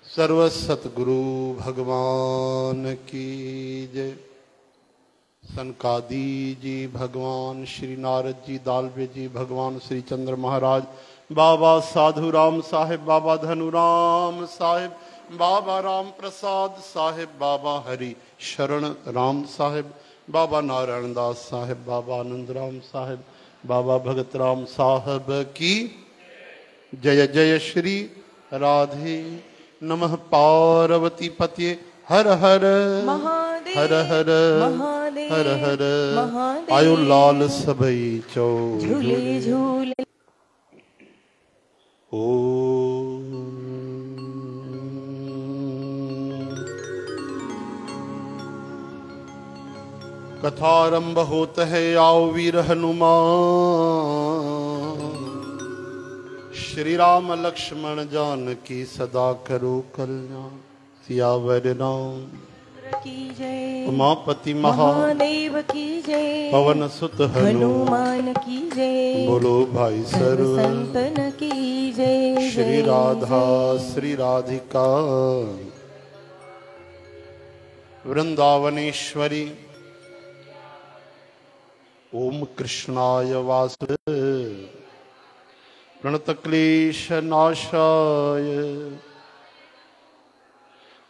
सर्व सतगुरु भगवान की जय। सनकादि जी भगवान, श्री नारद जी, दालवे जी भगवान, श्री चंद्र महाराज, बाबा साधु राम साहेब, बाबा धनुराम साहेब, बाबा राम प्रसाद साहेब, बाबा हरि शरण राम साहेब, बाबा नारायण दास साहेब, बाबा आनंद राम साहेब, बाबा भगत राम साहब की जय। जय श्री राधे नमः। पार्वती पतिये हर हर महादेव, हर हर महादेव, हर हर महादेव। आयो लाल सबई चौ झूले झूले। ओम कथारंभ होत है, आओ वीर हनुमान। श्री राम लक्ष्मण जानकी सदा करो कल्याण। सियावर राम की जय, उमापति महादेव की जय, पवन सुत हनुमान की जय, बोलो भाई सर्व संतन की जय। श्री राधा श्री राधिका वृंदावनेश्वरी। ओम कृष्णाय वासुदेवाय प्रणत क्लेश नाशाय।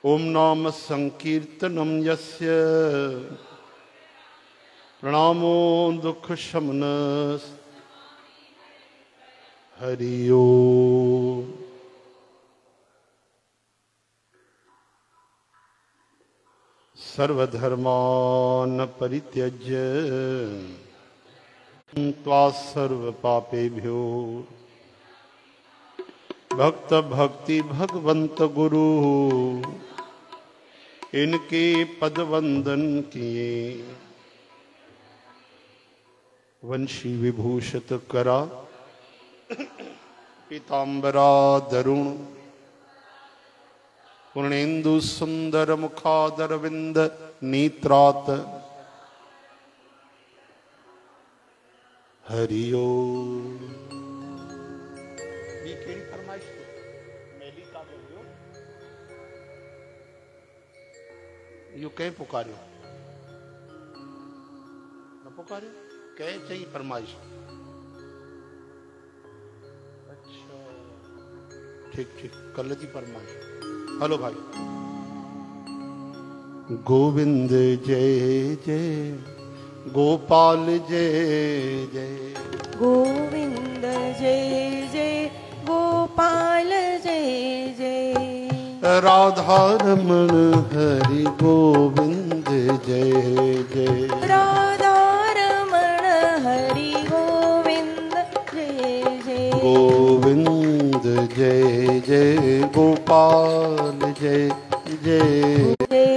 ओम नाम संकीर्तनम यस्य प्रणामो दुख शमनस्। हरि ओम। सर्वधर्मान् परित्यज्य त्वा सर्व पापेभ्यो भक्त भक्ति भगवंत गुरु। इनके पद वंदन किए, वंशी विभूषित करा, पीतांबरा दरुण, पूर्णेन्दु सुंदर मुखादरविंद नेत्रात। हरि ओम। यू कहीं पुकार्यो न पुकार्यो, कहीं चाहिए फरमाइश। अच्छा ठीक ठीक, कल जी फरमाइश। हेलो भाई। गोविंद जय जय, गोपाल जय जय, गोविंद जय जय, गोपाल जय जय। राधा रमण हरि गोविंद जय जय, राधा रमण हरि गोविंद जय जय, गोविंद जय जय, गोपाल जय जय,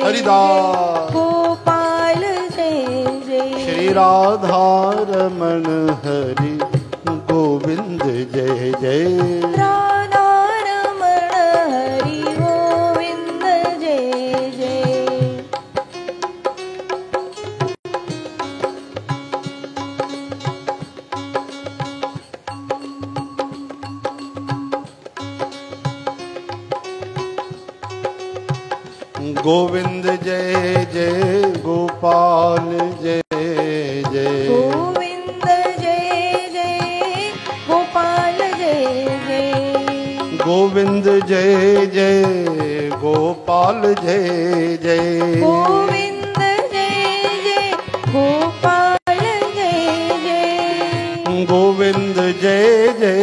हरिदास गोपाल जय जय। श्री राधा रमण हरि गोविंद जय जय, राधा रमण हरि गोविंद जय जय। गोविंद जय जय, गोपाल जय जय, गोविंद जय जय, गोपाल जय जय, गोविंद जय जय, गोपाल जय जय, गोविंद जय जय, गोपाल जय जय, गोविंद जय जय,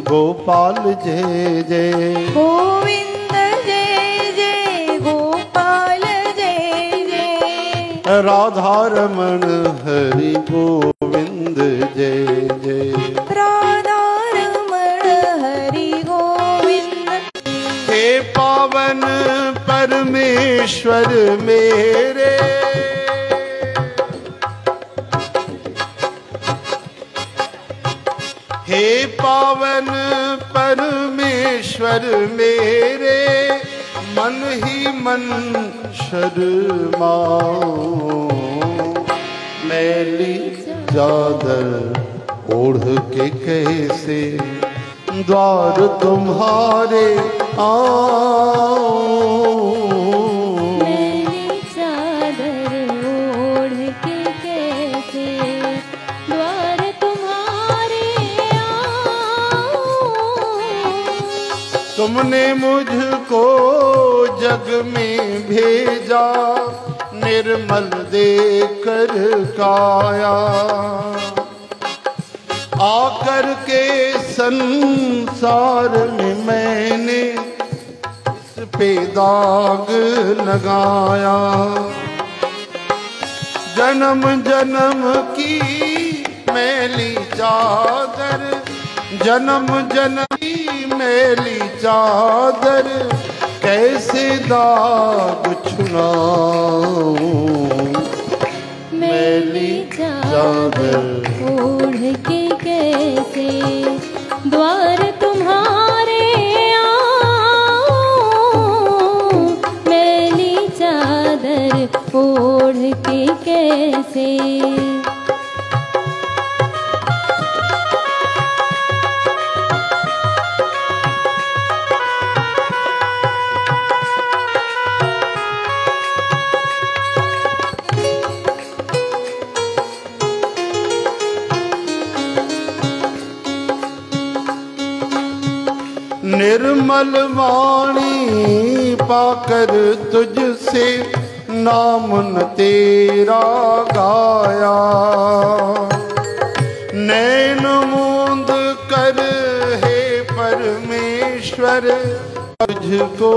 गोपाल जय जय, गोविंद जय जय, गोपाल जय जय। राधा रमण हरि गोविंद जय जय, राधा रमण हरि गोविंद। हे पावन परमेश्वर मेरे, हे पावन परमेश्वर मेरे, मन ही मन शर्माओ। मैली चादर ओढ़ के कैसे द्वार तुम्हारे आ तुमने मुझको जग में भेजा, निर्मल देकर काया। आकर के संसार में मैंने इस पे दाग लगाया। जन्म जन्म की मैली चादर, जन्म जन्म की मैली चादर, कैसे दाग छुड़ाऊं। मैली चादर ओढ़ के कैसे द्वार तुम्हारे आऊं। मैली चादर ओढ़ के कैसे। निर्मल वाणी पाकर तुझसे नाम न तेरा गाया। नैन मूंद कर हे परमेश्वर तुझको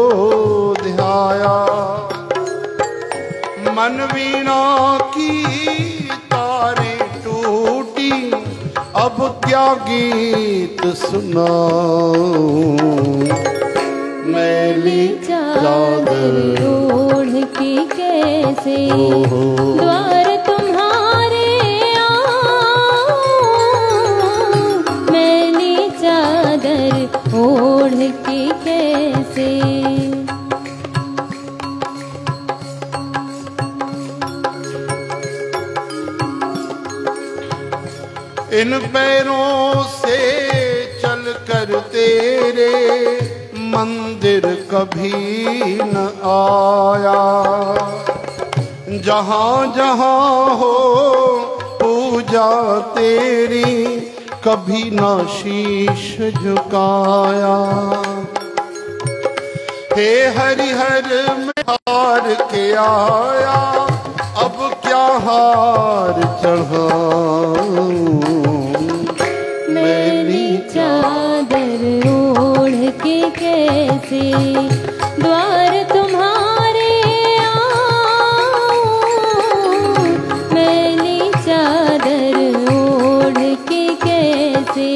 ध्याया। मन वीणा की तारें टूटी, अब क्या गीत सुनाऊं। मैली चादर ओढ़ के कैसे द्वार तुम्हारे आऊं। मैली चादर ओढ़ के कैसे। इन पैरों से चल कर तेरे मंदिर कभी न आया। जहाँ जहाँ हो पूजा तेरी, कभी न शीश झुकाया। हे हरिहर में हार के आया, अब क्या हार चढ़ाऊं। मैली चादर ओढ़ के कैसे द्वार तुम्हारे आऊं। मैली चादर ओढ़ के कैसे।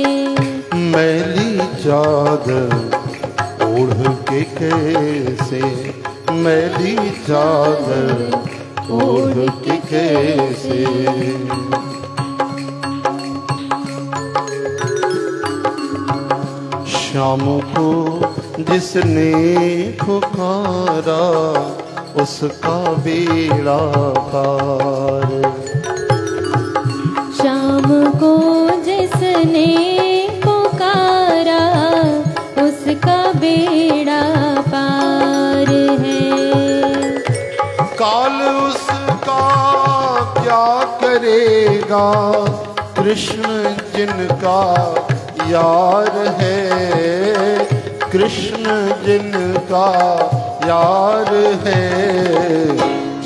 मैली चादर ओढ़ के कैसे। मैली चादर ओढ़ के कैसे। शाम को जिसने पुकारा, उसका बेड़ा पार। शाम को जिसने पुकारा, उसका बेड़ा पार है। काल उसका क्या करेगा, कृष्ण जिनका यार है। कृष्ण जिनका यार है।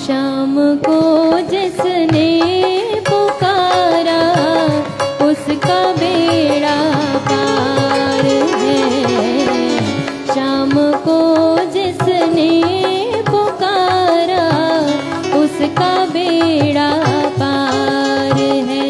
शाम को जिसने पुकारा, उसका बेड़ा पार है। शाम को जिसने पुकारा, उसका बेड़ा पार है।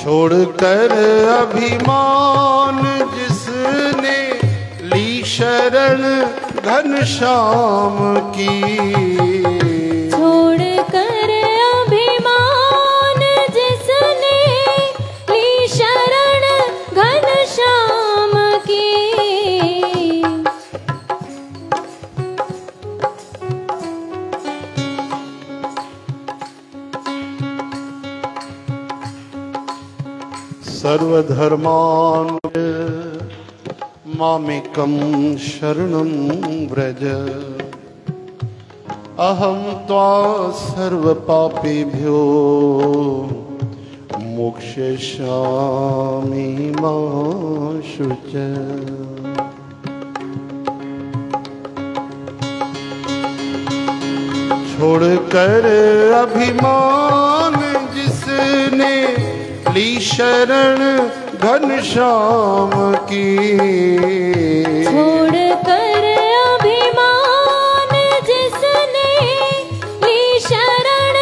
छोड़कर अभिमान जिसने ली शरण घनश्याम की। छोड़कर अभिमान जिसने ली शरण घनश्याम की। सर्व सर्वधर्मान् मामेकं शरणं व्रज अहं त्वा सर्वपापेभ्यो मोक्षयिष्यामि मा शुच। छोड़कर अभिमान जिसने ली शरण घनश्याम की, छोड़कर अभिमान जिसने ली शरण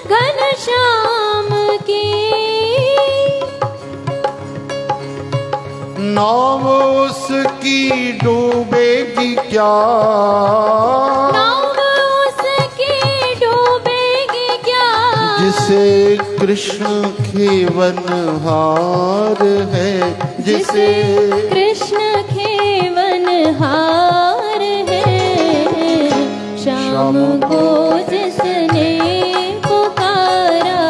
घनश्याम की, नाव उसकी डूबेगी क्या, नाव उसकी डूबेगी क्या, जिसे कृष्ण खेवनहार है, जिसे कृष्ण खेवनहार है। शाम को जिसने पुकारा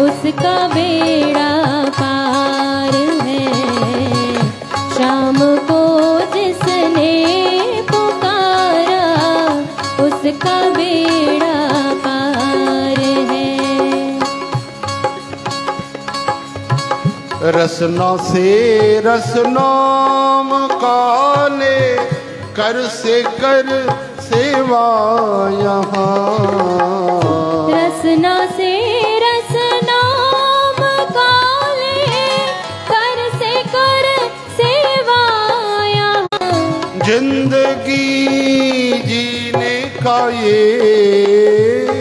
उसका बेड़ा पार है। शाम को जिसने पुकारा उसका बेड़ा पार है। रसना से रसनाम काले कर से कर सेवा यहाँ, रसना से रसनाम काले कर से कर सेवा यहाँ। जिंदगी जीने का ये,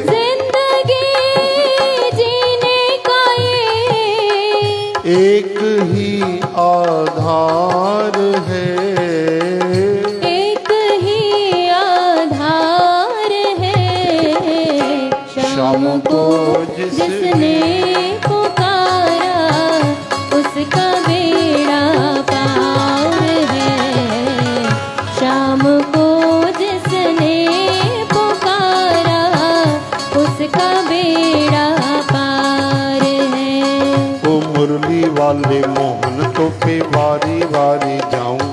जिंदगी जीने का ये एक ही आधार है, एक ही आधार है। शाम को जिसने पुकारा उसका बेड़ा पार है। शाम को जिसने पुकारा उसका बेड़ा पार है। ओ मुरली वाले मोहन तो पे वारी वारी जाऊं,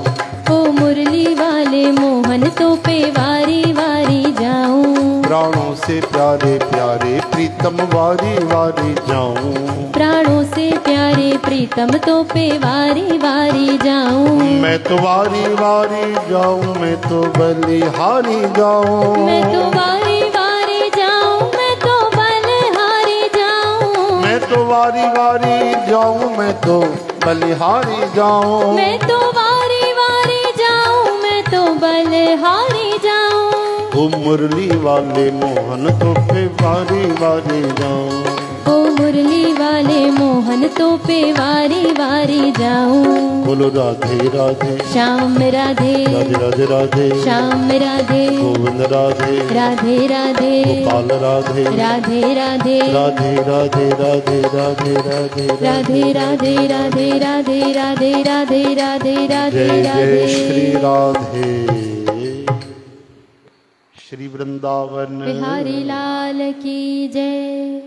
ओ मुरली वाले मोहन तो पे वारी वारी जाऊं। प्राणों से प्यारे प्यारे प्रीतम वारी वारी जाऊं, प्राणों से प्यारे प्रीतम तो पे वारी वारी जाऊं। मैं तो वारी वारी जाऊं, मैं तो बलिहारी जाऊं, मैं तो वारी वारी जाऊं, मैं तो बलिहारी जाऊं। मैं तो वारी वारी जाऊं, मैं तो बलिहारी जाऊं। मैं तो वारी वारी जाऊं, मैं तो बलिहारी जाऊं। ओ मुरली वाले मोहन तो पे वारी वारी जाऊं, ओ मुरली वाले मोहन तो पे वारी वारी जाऊं। बोलो राधे राधे श्याम राधे राधे राधे राधे, श्याम राधे गोविंद राधे राधे राधे गोपाल राधे राधे राधे राधे राधे राधे राधे राधे राधे राधे राधे राधे राधे राधे राधे राधे जय जय श्री राधे। राधे। श्री वृंदावन बिहारी लाल की जय।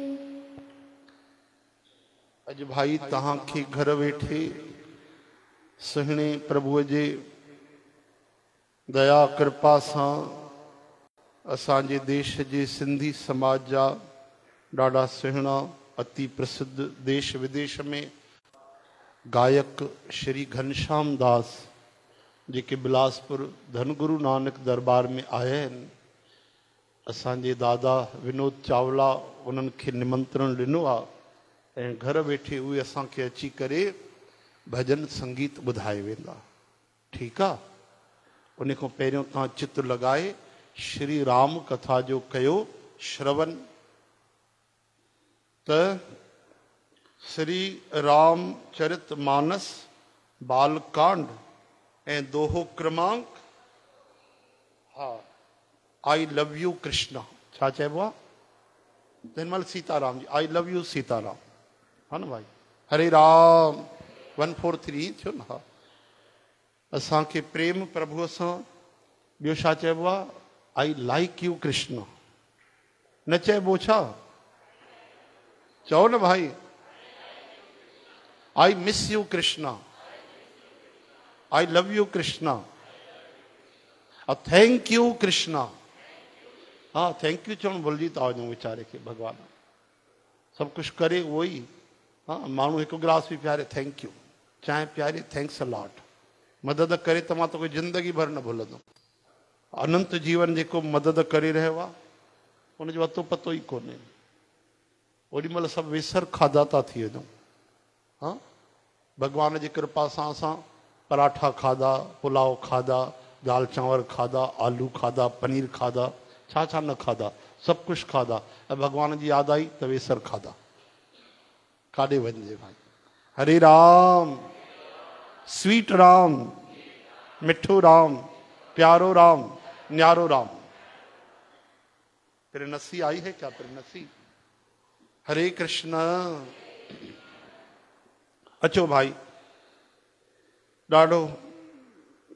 अज भाई तहां के घर वेठे सुहिणे प्रभु जे दया कृपा सां असांजे देश जे सिंधी समाज जा ॾाढा सुहिणा अति प्रसिद्ध देश विदेश में गायक श्री घनश्याम दास जेके बिलासपुर धनगुरु नानक दरबार में आया आहिनि। असांजे दादा विनोद चावला उन्हनि खे निमंत्रण ॾिनो आहे ऐं घर वेठे उहे असांखे अची करे भजन संगीत ॿुधाए वेंदा। ठीकु आहे, उन खां पहिरियों तव्हां चित्र लॻाए श्री राम कथा जो कयो श्रवण। त श्री रामचरित मानस बालकांड ऐं दोहो क्रमांक हा आई लव यू कृष्णा छा चइबो आहे हिन महिल Sitaram ji I love you Sitaram हा न भाई हरे राम 143 थियो न। हा असांखे प्रेम प्रभुअ सां ॿियो छा चइबो आहे आई लाइक यू कृष्ण न चइबो छा चओ न भाई I miss you Krishna, I love you Krishna, और थैंक यू कृष्णा। हाँ, थैंक यू चवण भुलिजी था वञूं वीचारे खे। भगवान सब कुछ करे वो ही। हाँ, माण्हू हिकु गिलास भी पियारे थैंक यू, चांहि पियारे थैंक्स अ लॉट, मदद करे त मां तोखे जिंदगी भर न भुलंदुमि। अनंत जीवन जेको मदद करे रहियो आहे उनजो अतो पतो ई कोन्हे। ओॾी महिल सभु विसर खाधा था थी वञूं। हाँ, भगवान जी कृपा सां असां पराठा खाधा, पुलाव खाधा, दाल चांवर खाधा, आलू खाधा, पनीर खाधा, छा छा न खाधा, सभु कुझु खाधा। ऐं भगवान जी यादि आई त वेसर खाधा। काॾे वञिजे भाई। हरे राम, स्वीट राम, मिठो राम, प्यारो राम, न्यारो राम। प्रेनसी आई है क्या? प्रेनसी। हरे कृष्ण। अचो भाई, ॾाढो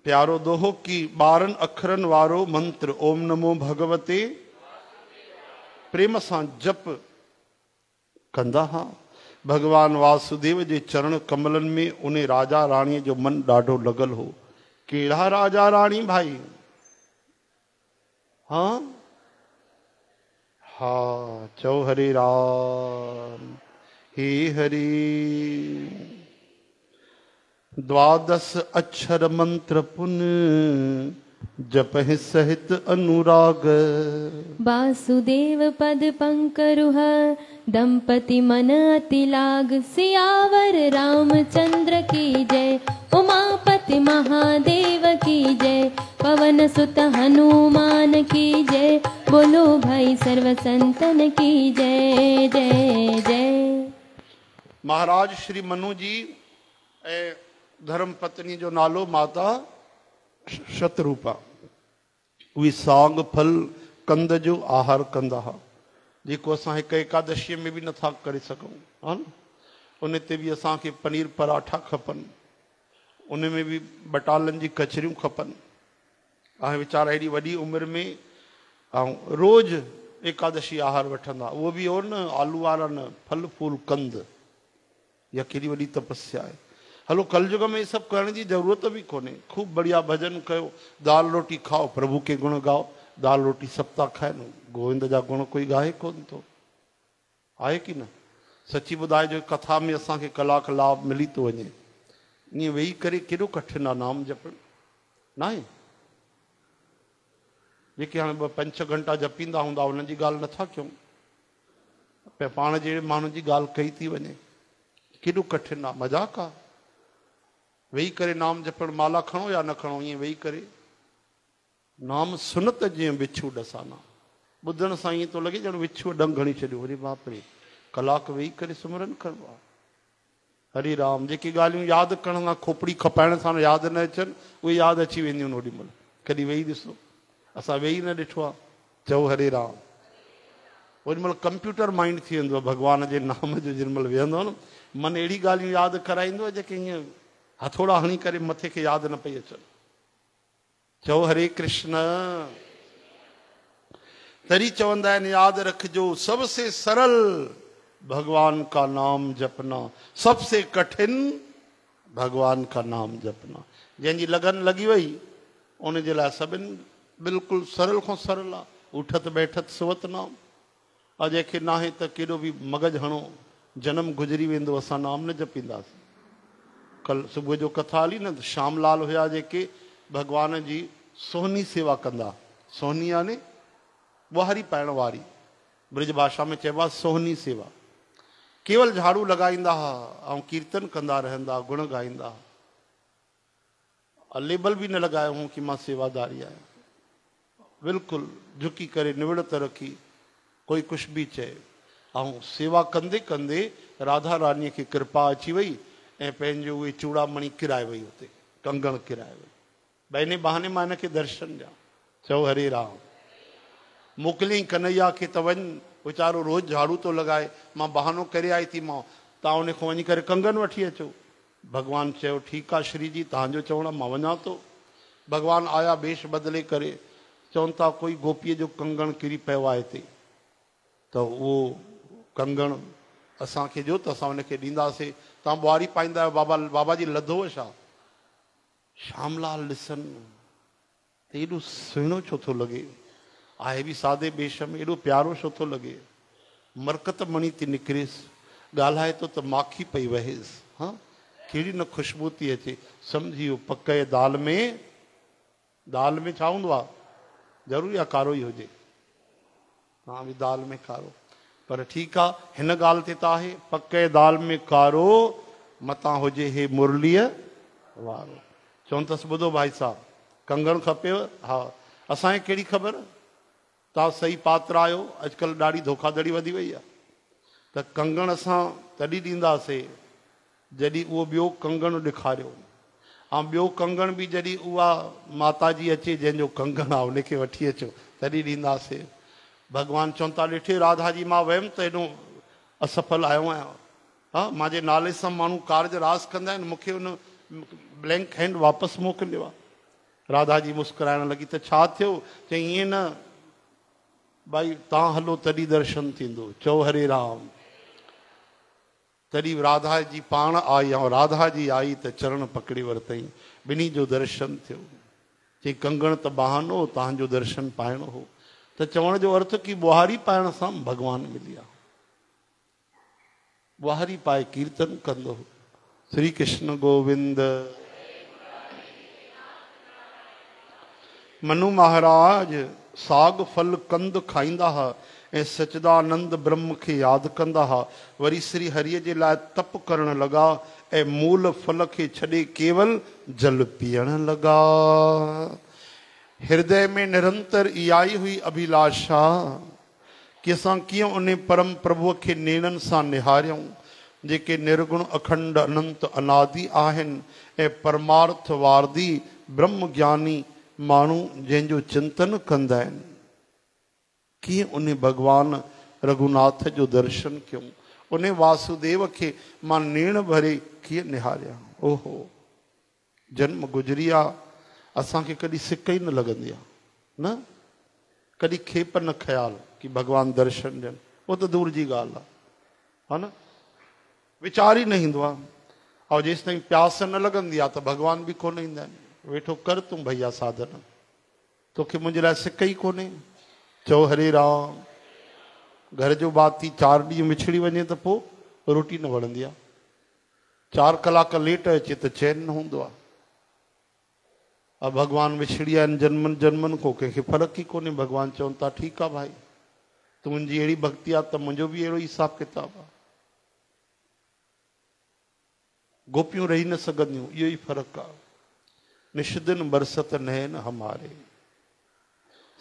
प्यारो दोहो की 12 अखरनि वारो मंत्र ओम नमो भगवते प्रेम सां जप कंदा हा भगवान वासुदेव जे चरण कमलनि में। उन राजा राणीअ जो मन ॾाढो लॻल हो। कहिड़ा राजा राणी भाई? हाँ हाँ, चौ हरे राम। हे हरि। 12 अक्षर मंत्र पुन जपहि सहित अनुराग। वासुदेव पद पंकरुह दंपति मन अति लाग। सियावर रामचंद्र की जय, उमापति महादेव की जय, पवन सुत हनुमान की जय, बोलो भाई सर्व संतन की जय जय जय। महाराज श्री मनु जी ऐं धर्म पत्नी जो नालो माता शतरूपा। उहे साग फल कंद जो आहार कंदा हा, जेको असां हिकु एकादशीअ में बि नथा करे सघूं। हा न, उन ते बि असांखे पनीर पराठा खपनि, उन में बि बटालनि जी कचरियूं खपनि। ऐं वीचारा हेॾी वॾी उमिरि में ऐं रोज़ एकादशी आहार वठंदा, उहो बि हो न आलू वारा न, फल फूल कंद। इहा केॾी वॾी तपस्या आहे। हलो, कलयुग में ये सब करण जी जरूरत भी कोन्हे। खूब बढ़िया भजन कयो, दाल रोटी खाओ, प्रभु के गुण गाओ। दाल रोटी सब था खाइनि, गोविंद जा गुण कोई गाए कोन थो। आहे की न? सची ॿुधाए जो कथा में असांखे कलाक लाभ मिली थो वञे। ईअं वेही करे केॾो कठिन आहे नाम जपणु, न आहे? जेके हाणे 5-6 घंटा जपींदा हूंदा उन्हनि जी ॻाल्हि नथा कयूं, पाण जहिड़े माण्हू जी ॻाल्हि कई थी वञे। केॾो कठिन आहे, मज़ाक आहे वेही करे नाम जपण। माला खणो या न खणो, ईअं वेही करे नाम सुनत जीअं विछू ॾसाना। ॿुधण सां ईअं थो लॻे ॼण विछू डंग हणी छॾियो। अरे बाप रे, कलाक वेही करे सुमरन करिणो आहे। हरे राम। जेके ॻाल्हियूं यादि करण सां, खोपड़ी खपाइण सां यादि न अचनि, उहे यादि अची वेंदियूं आहिनि ओॾी महिल। कॾहिं वेही ॾिसो, असां वेही न ॾिठो आहे। चओ हरे राम। ओॾी महिल कंप्यूटर माइंड थी वेंदो आहे भॻवान जे नाम जो। जेॾी महिल वेहंदो आहे न, मन अहिड़ी ॻाल्हियूं यादि कराईंदो आहे जेके हीअं हथोड़ा हणी करे मथे खे यादि न पई अचनि। चओ हरे कृष्ण। तरी चवंदा आहिनि यादि रखिजो, सबसे सरल भगवान का नाम जपना, सबसे कठिन भगवान का नाम जपना। जंहिंजी लगन लगी वई उनजे लाइ सभिनि बिल्कुलु सरल खां सरल आहे। उठत बैठत सुवत नाम। और जंहिंखे नाहे त केॾो बि मगज हणो, जन्म गुज़री वेंदो, असां नाम न जपींदासीं। कल सुबुह जो कथा हली न, श्यामलाल हुया जेके भगवान जी सोहनी सेवा कंदा। सोहनी यानी ॿुहारी पाइण वारी, ब्रज भाषा में चइबो आहे सोहनी सेवा। केवल झाड़ू लॻाईंदा हुआ ऐं कीर्तन कंदा रहंदा, गुण ॻाईंदा। लेबल बि न लॻायो हुओ कि मां सेवादारी आहियां। बिल्कुलु झुकी करे निवड़त रखी, कोई कुझु बि चए। ऐं सेवा कंदे कंदे राधा रानीअ खे कृपा अची वई ऐं पंहिंजो उहे चूड़ामणी किराए वई, हुते कंगण किराए वई। भई इन बहाने मां हिनखे दर्शन ॾियां। चओ हरे राम। मोकिलियईं कन्हैया खे त वञ, वीचारो रोज़ झाड़ू थो लॻाए, मां बहानो करे आई थी मां, तव्हां उन खां वञी करे कंगन वठी अचो। भॻवानु चयो ठीकु आहे श्री जी, तव्हांजो चवणु मां वञा थो। भॻवानु आया वेश बदिले करे, चवनि था कोई गोपीअ जो कंगण किरी पियो आहे हिते, त उहो कंगण असांखे ॾियो त असां हुनखे ॾींदासीं। तव्हां ॿुहारी पाईंदा आहियो, बाबा बाबा जी लधो छा? श्यामलाल ॾिसन त एॾो सुहिणो छो थो लॻे, आहे बि सादे बेश में, एॾो प्यारो छो थो लॻे। मरकत मणी थी निकिरेसि, ॻाल्हाए थो त माखी पई वहेसि, हा कहिड़ी न ख़ुशबू थी अचे। सम्झी वियो पकए दाल में छा हूंदो आहे? ज़रूरी आहे कारो ई हुजे, हा बि दाल में कारो, पर ठीकु आहे। हिन ॻाल्हि ते त आहे पकए दाल में कारो मतां हुजे हे मुरलीअ वारो। चवनि अथसि ॿुधो भाई साहब, कंगण खपेव? हा। असांखे कहिड़ी ख़बर तव्हां सही पात्र आहियो, अॼुकल्ह ॾाढी धोखाधड़ी वधी वई आहे। त कंगण असां तॾहिं ॾींदासीं जॾहिं उहो ॿियो कंगण ॾेखारियो, ऐं ॿियो कंगण बि जॾहिं उहा माता जी अचे जंहिंजो कंगण आहे उनखे वठी अचो, तॾहिं ॾींदासीं। भॻवानु चवनि था ॾिठे राधा जी, मां वियुमि त हेॾो असफल आयो आहियां, हा मुंहिंजे नाले सां माण्हू कार्ज रास कंदा आहिनि, मूंखे उन ब्लैंक हैंड वापसि मोकिलियो आहे। राधा जी मुस्कुराइण लॻी त छा थियो? चई ईअं न भाई, तव्हां हलो तॾहिं दर्शन थींदो, चओ हरे राम। तॾहिं राधा जी पाण आई, ऐं राधा जी आई त चरण पकड़ी वरितई, ॿिन्ही जो दर्शन थियो। चई कंगण त बहानो, तव्हांजो दर्शन पाइणो हो। त चवण जो अर्थ की ॿुहारी पाइण सां भॻवानु मिली आहे। ॿुहारी पाए कीर्तन कंदो। श्री कृष्ण गोविंद। मनु महाराज साग फल कंद खाईंदा हुआ ऐं सचिदानंद ब्रह्म खे यादि कंदा हुआ। वरी श्री हरिअ जे लाइ तप करण लॻा ऐं मूल फल खे छॾे केवल जल पीअण लॻा। हृदय में निरंतर इहा ई हुई अभिलाषा कि असां कीअं उन परम प्रभुअ खे नेणनि सां निहारियूं जेके निर्गुण अखंड अनंत अनादि आहिनि ऐं परमार्थवादी ब्रह्म ज्ञानी माण्हू जंहिंजो चिंतन कंदा आहिनि। कीअं उन भॻवान रघुनाथ जो दर्शन कयूं, उन वासुदेव खे मां नेण भरे कीअं निहारियां। ओहो जन्म गुज़री आहे, असांखे कॾहिं सिक ई न लॻंदी आहे, न कॾहिं खेप न ख़्याल कि भॻवान दर्शन ॾियनि, उहो त दूर जी ॻाल्हि आहे, हा न वीचार ई न ईंदो आहे। ऐं जेसि ताईं प्यास न लॻंदी आहे त भॻवान बि कोन ईंदा आहिनि। वेठो कर तूं भैया साधन, तोखे मुंहिंजे लाइ सिक ई कोन्हे, चओ हरे राम। घर जो भाती 4 ॾींहं विछड़ी वञे त पोइ रोटी न वणंदी आहे, 4 कलाक लेट अचे त चैन न हूंदो आहे। अब भॻवान विछड़ी आहिनि जन्मनि जन्मनि को, कंहिंखे फ़र्क़ु ई कोन्हे। भॻवान चवनि था ठीकु आहे भाई, तुंहिंजी अहिड़ी भक्ति आहे त मुंहिंजो बि अहिड़ो हिसाब किताब आहे। गोपियूं रही न सघंदियूं, इहो ई फ़र्क़ु आहे। निष्दिन बरसत नैन हमारे,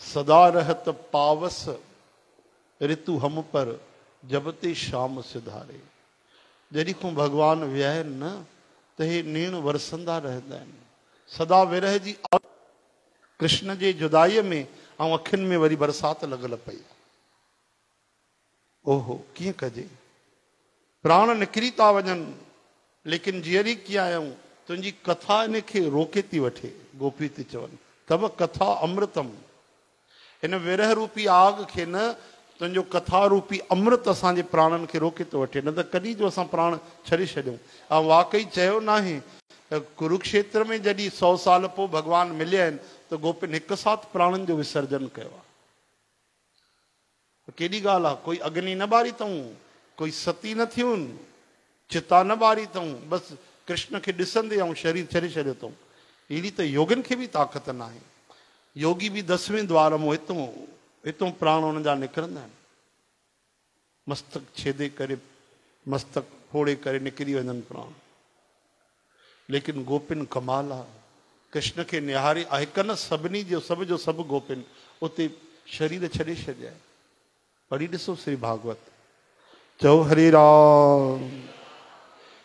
सदा रहत पावस ऋतु हम पर, जबते शाम सिधारे। जॾहिं खां भॻवान विया आहिनि न त हे नेण वरसंदा रहंदा आहिनि। सदा विरह जी कृष्ण जे जुदाईअ में ऐं अखियुनि में वरी बरसाति लॻल पई। ओहो कीअं कजे, प्राण निकिरी था वञनि लेकिन जीअरी कीअं आहियूं। तुंहिंजी कथा इन खे रोके थी वठे। गोपी थी चवनि तब कथा अमृतम, हिन विरह रूपी आग खे न तुंहिंजो कथा रूपी अमृत असांजे प्राणनि खे रोके थो वठे, न त कॾहिं जो असां प्राण छॾे छॾियूं। ऐं वाकई चयो न आहे कुरुक्षेत्र में जॾहिं 100 साल पोइ भॻवान मिलिया आहिनि त गोपिन हिकु साथ प्राणनि जो विसर्जन कयो आहे। केॾी ॻाल्हि आहे, कोई अग्नि न ॿारी अथऊं, कोई सती न थियूं, चिता न ॿारी अथऊं, बसि कृष्ण खे ॾिसंदे ऐं शरीर छॾे छॾियो अथऊं। अहिड़ी त योगिन खे बि ताक़त न आहे। योगी बि 10वें द्वार मां हितां प्राण हुननि जा निकिरंदा आहिनि, मस्तक छेदे करे मस्तक फोड़े करे निकिरी वञनि प्राण। लेकिन गोपिन कमाल आहे, कृष्ण खे निहारे हिकु न सभिनी जो सभु गोपिन उते शरीर छॾे छॾिया। पढ़ी ॾिसो श्री भागवत, चओ हरे राम।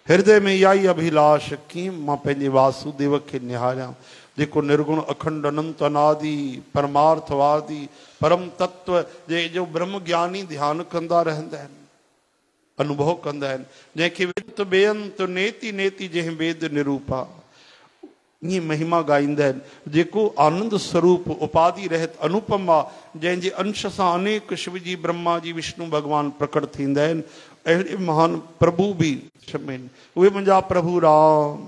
हृदय में इहा ई अभिलाष कीअं मां पंहिंजे वासुदेव खे निहारियां जेको निर्गुण अखंड अनंत अनादि परमार्थवादी परम तत्व जे जो ब्रह्म ज्ञानी ध्यानु कंदा रहंदा आहिनि, अनुभव कंदा आहिनि। जंहिंखे वित बेअंत नेति नेति जंहिं वेद निरूपा, ईअं महिमा गाईंदा आहिनि। जेको आनंद स्वरूप उपाधि रहित अनुपम आहे, जंहिंजे अंश सां अनेक शिव जी ब्रह्मा जी विष्णु भॻवान प्रकट थींदा आहिनि, अहिड़े महान प्रभु भी शमेन उहे मुंहिंजा प्रभु राम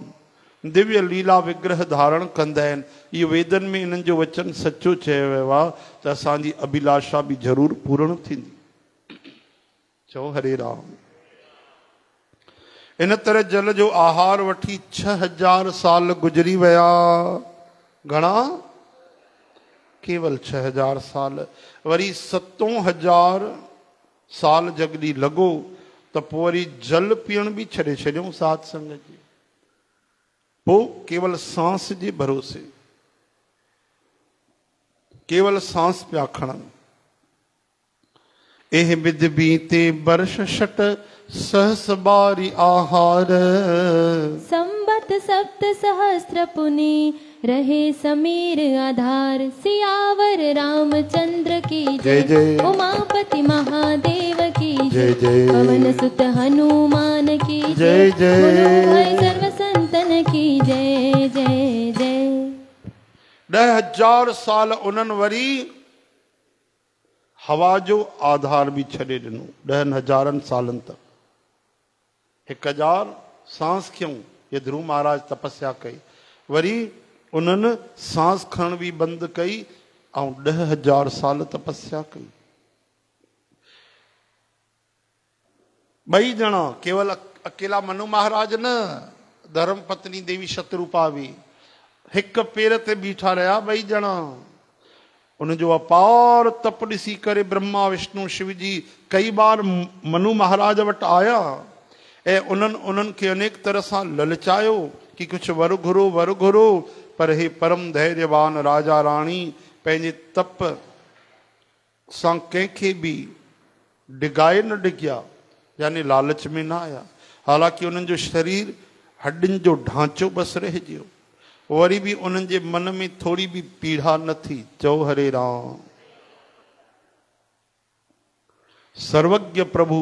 दिव्य लीला विग्रह धारण कंदा आहिनि। इहो वेदनि में इन्हनि जो वचन सचो चयो वियो आहे त असांजी अभिलाषा बि ज़रूरु पूर्ण थींदी। चओ हरे राम। इन तरह जल जो आहार वठी 6000 साल गुजरी विया। घणा? केवल 6000 साल। वरी 7000 साल जगदी लॻो त पोइ वरी जल पीअण बि छॾे छॾियऊं साध संगत जी। पोइ केवल सांस जे भरोसे केवल सांस पिया खणनि। एह विध बीते वर्ष शट सहस बारी आहार संबत 7 सहस्त्र पुनि रहे समीर आधार। सियावर रामचंद्र की जय जय। उमापति महादेव की जय जय। पवन सुत हनुमान की जय जय। बोलो भाई सर्व संतन की जय जय जय। 10,000 साल उन्हनि वरी हवा जो आधार भी छॾे ॾिनो। 10,000 सालनि तक 1000 सांस खयूं। ये ध्रुव महाराज तपस्या कई। वरी उन्हनि सांस खणण भी बंदि कई ऐं 10,000 साल तपस्या कई। ॿई ॼणा केवल अकेला मनु महाराज न, धर्म पत्नी देवी शत्रुपा भी हिक पेर ते बीठा रहा। ॿई ॼणा उनजो अपार तप ॾिसी करे ब्रह्मा विष्णु शिव जी कई बार मनु महाराज वटि आया ऐं उन्हनि खे अनेक तरह सां ललचायो कि कुछ वर घुरो। पर हे परम धैर्यवान राजा राणी पंहिंजे तप सां कंहिंखे भी डिगाए न डिगिया, यानी लालच में न आया। हालांकि उन्हनि जो शरीर हड्डियुनि जो ढांचो बस रहिजियो। वरी भी उन्हनि जे मन में थोड़ी भी पीड़ा न थी। चओ हरे राम। सर्वज्ञ प्रभु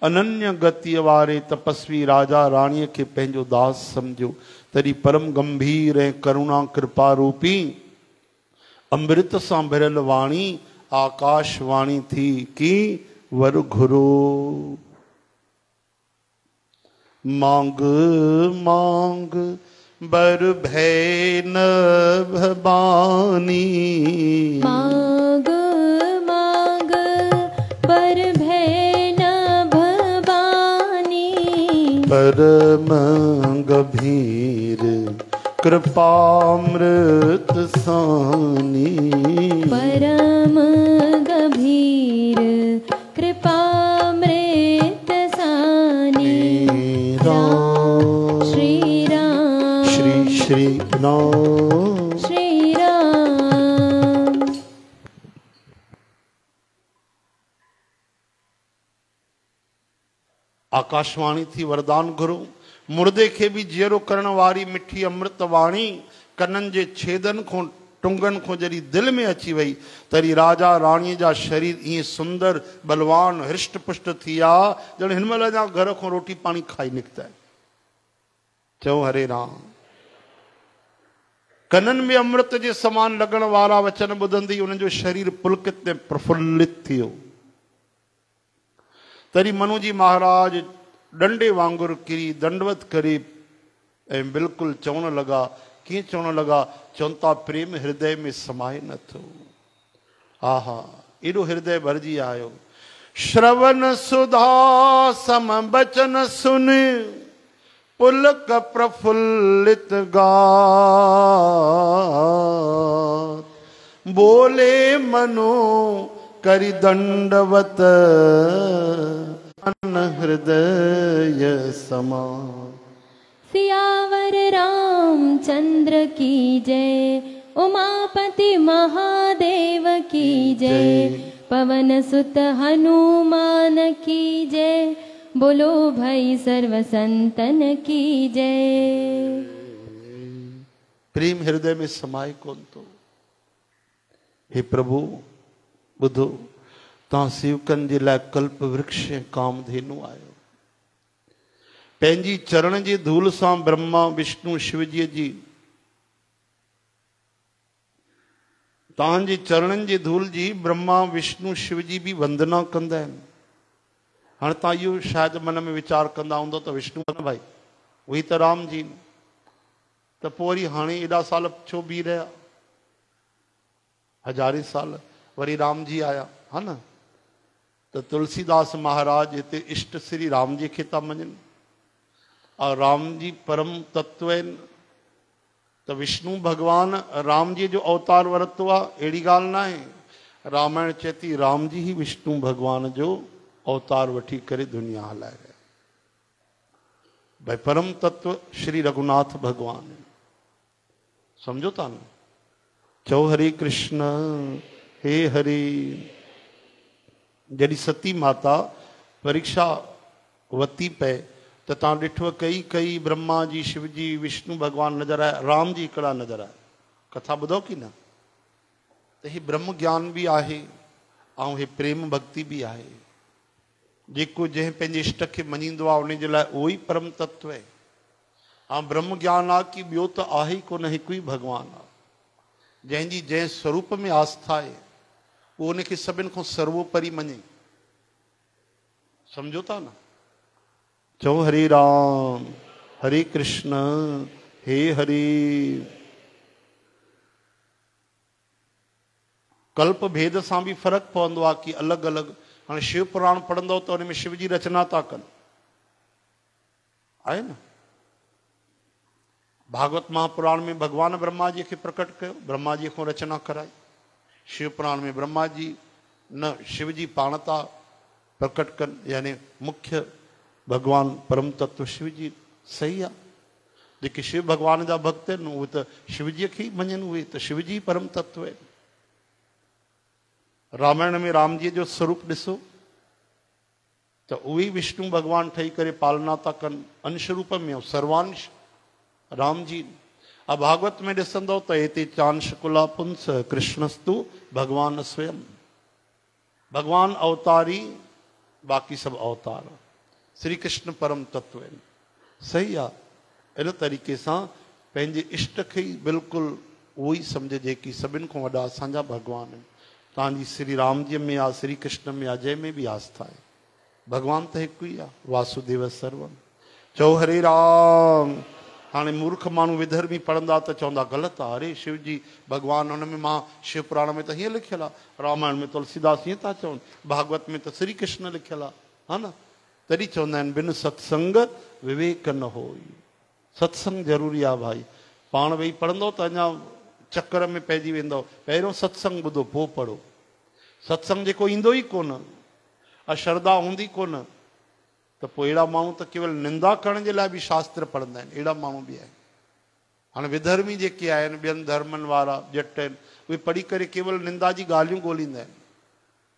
अनन्य गति वारे तपस्वी राजा राणीअ खे पंहिंजो दास सम्झो। तॾहिं परम गंभीर ऐं करुणा कृपा रूपी अमृत सां भरियल वाणी आकाशवाणी थी कि वर घुरो। मांग मांग बर भय न भवानी। मांग मांग बर भय न भवानी। परम गंभीर कृपामृत सानी। परम गंभीर कृपामृत सानी। राम श्री राम श्री राम श्री राम। आकाशवाणी थी वरदान घुरो। मुर्दे खे भी जीअरो करण वारी मिठी अमृत वाणी कननि जे छेदन को टुंगन को जॾहिं दिल में अची वई तरी राजा राणीअ जा शरीर ईअं सुंदर बलवान हृष्ट पुष्ट थी विया ॼण हिनमहिल जा घर को रोटी पाणी खाई निकिता। चओ हरे राम। कननि में अमृत जे समान लगण वारा वचन ॿुधंदी उन्हनि जो शरीर पुलकित ऐं प्रफुल्लित थी वियो। तरी मनु जी महाराज डंडे वांगुरु किरी दंडवत करे ऐं बिल्कुलु चवण लॻा। कीअं चवण लॻा? चवनि था प्रेम हृदय में समाए नथो। आहा एॾो हृदय भरिजी आयो। श्रवण सुधा सम बचन सुन पुलक प्रफुल्लित गा। बोले मनो करि दंडवत अन हृदय समा। सियावर रामचंद्र की जय। उमापति महादेव की जय। पवन सुत हनुमान की जय। बोलो भाई सर्व संतन की जय। प्रेम हृदय में समाए कोन तो। हे प्रभु बुधो तव्हां सेवकनि जे लाइ कल्प वृक्ष कामधेनु आयो। पंहिंजी चरण जी धूल सां ब्रह्मा विष्णु शिवजीअ जी तव्हांजे चरणनि जी धूल जी ब्रह्मा विष्णु शिवजी भी वंदना कंदा आहिनि। हाँ तव्हां इहो शायदि मन में वीचार कंदा हूंदो त विष्णु न भाई उही त राम जी न, त पोइ वरी हाणे एॾा साल छो बीह रहिया, हज़ारे साल वरी राम जी आया हा न। त तुलसीदास महाराज हिते इष्ट श्री राम जी खे था मञनि, और राम जी परम तत्व आहिनि। त विष्णु भगवान राम जी जो अवतार वरितो आहे, अहिड़ी ॻाल्हि न आहे। रामायण चए थी राम जी ही विष्णु भगवान जो अवतार वठी करे दुनिया हलाए रहिया। भाई परम तत्व श्री रघुनाथ भगवान, समझो था न। चओ हरे कृष्ण हे हरे। जॾहिं सती माता परीक्षा वती पए त तव्हां ॾिठो कई कई ब्रह्मा जी, शिव जी, विष्णु भगवान नज़र आया, राम जी हिकिड़ा नज़र आया। कथा ॿुधो की न। त ही ब्रह्म ज्ञान भी आहे ऐं हे प्रेम भक्ति भी आहे। जेको जंहिं पंहिंजे इष्ट खे मञींदो आहे उन जे लाइ उहो ई परम तत्व आहे। ऐं ब्रह्म ज्ञान आहे कि ॿियो त आहे ई कोन, हिकु ई भॻवानु आहे। जंहिंजी जंहिं स्वरूप में आस्था आहे उहो उनखे सभिनि खां सर्वोपरि मञे। सम्झो था न। चओ हरे राम हरे कृष्ण हे हरे। कल्प भेद सां भी फर्क पवंदो आहे कि अलॻि अलॻि। हाणे शिव पुराण पढ़ंदो त उन में शिव जी रचना था कनि, आहे न। भागवत महापुराण में भगवान ब्रह्मा जी खे प्रकट कयो, ब्रह्मा जी खां रचना कराई। शिव पुराण में ब्रह्मा जी न शिव जी पाण था प्रकट कनि, यानी मुख्य भगवान परम तत्व शिव जी। सही आहे। जेके शिव भगवान जा भक्त आहिनि उहे त शिव जी खे ई मञनि, उहे त शिव जी परम तत्व आहिनि। रामायण में राम जी जो स्वरूप ॾिसो त उहे विष्णु भगवान ठही करे पालना था कनि, अंश रूप में सर्वांश राम जी। अब भागवत में ॾिसंदो त हिते चांश कुला पुंस कृष्णस्तु भगवान स्वयं। भगवान अवतारी, बाक़ी सब अवतार। श्री कृष्ण परम तत्व आहिनि। सही आहे। इन तरीक़े सां पंहिंजे इष्ट खे ई बिल्कुलु उहो ई सम्झजे कि सभिनि खां वॾा असांजा भगवान आहिनि। तव्हांजी श्री राम जी में आहे, श्री कृष्ण में आहे, जंहिंमें बि आस्था आहे। भगवान त हिकु ई आहे, वासुदेव सर्वम। चओ हरे राम। हाणे मूर्ख माण्हू विधर्मी पढ़ंदा त चवंदा ग़लति आहे। अरे शिव जी भगवान, हुन में मां शिव पुराण में त हीअं लिखियलु आहे, रामायण में तुलसीदास हीअं था चवनि, भागवत में त श्री कृष्ण लिखियलु आहे, हा न। तॾहिं चवंदा आहिनि बिन सत्संग विवेक न होई। सत्संग ज़रूरी आहे भाई। पाण वेही पढ़ंदो त अञा चक्कर में पइजी वेंदो। पहिरियों सत्संग ॿुधो पोइ पढ़ो। सत्संग जेको ईंदो ई कोन, अश्रद्धा हूंदी कोन, त पोइ अहिड़ा माण्हू त केवल निंदा करण जे लाइ बि शास्त्र पढ़ंदा आहिनि। अहिड़ा माण्हू बि आहिनि। हाणे विधर्मी जेके आहिनि, ॿियनि धर्मनि वारा ॼट आहिनि, उहे पढ़ी करे केवल निंदा जी ॻाल्हियूं ॻोल्हींदा आहिनि।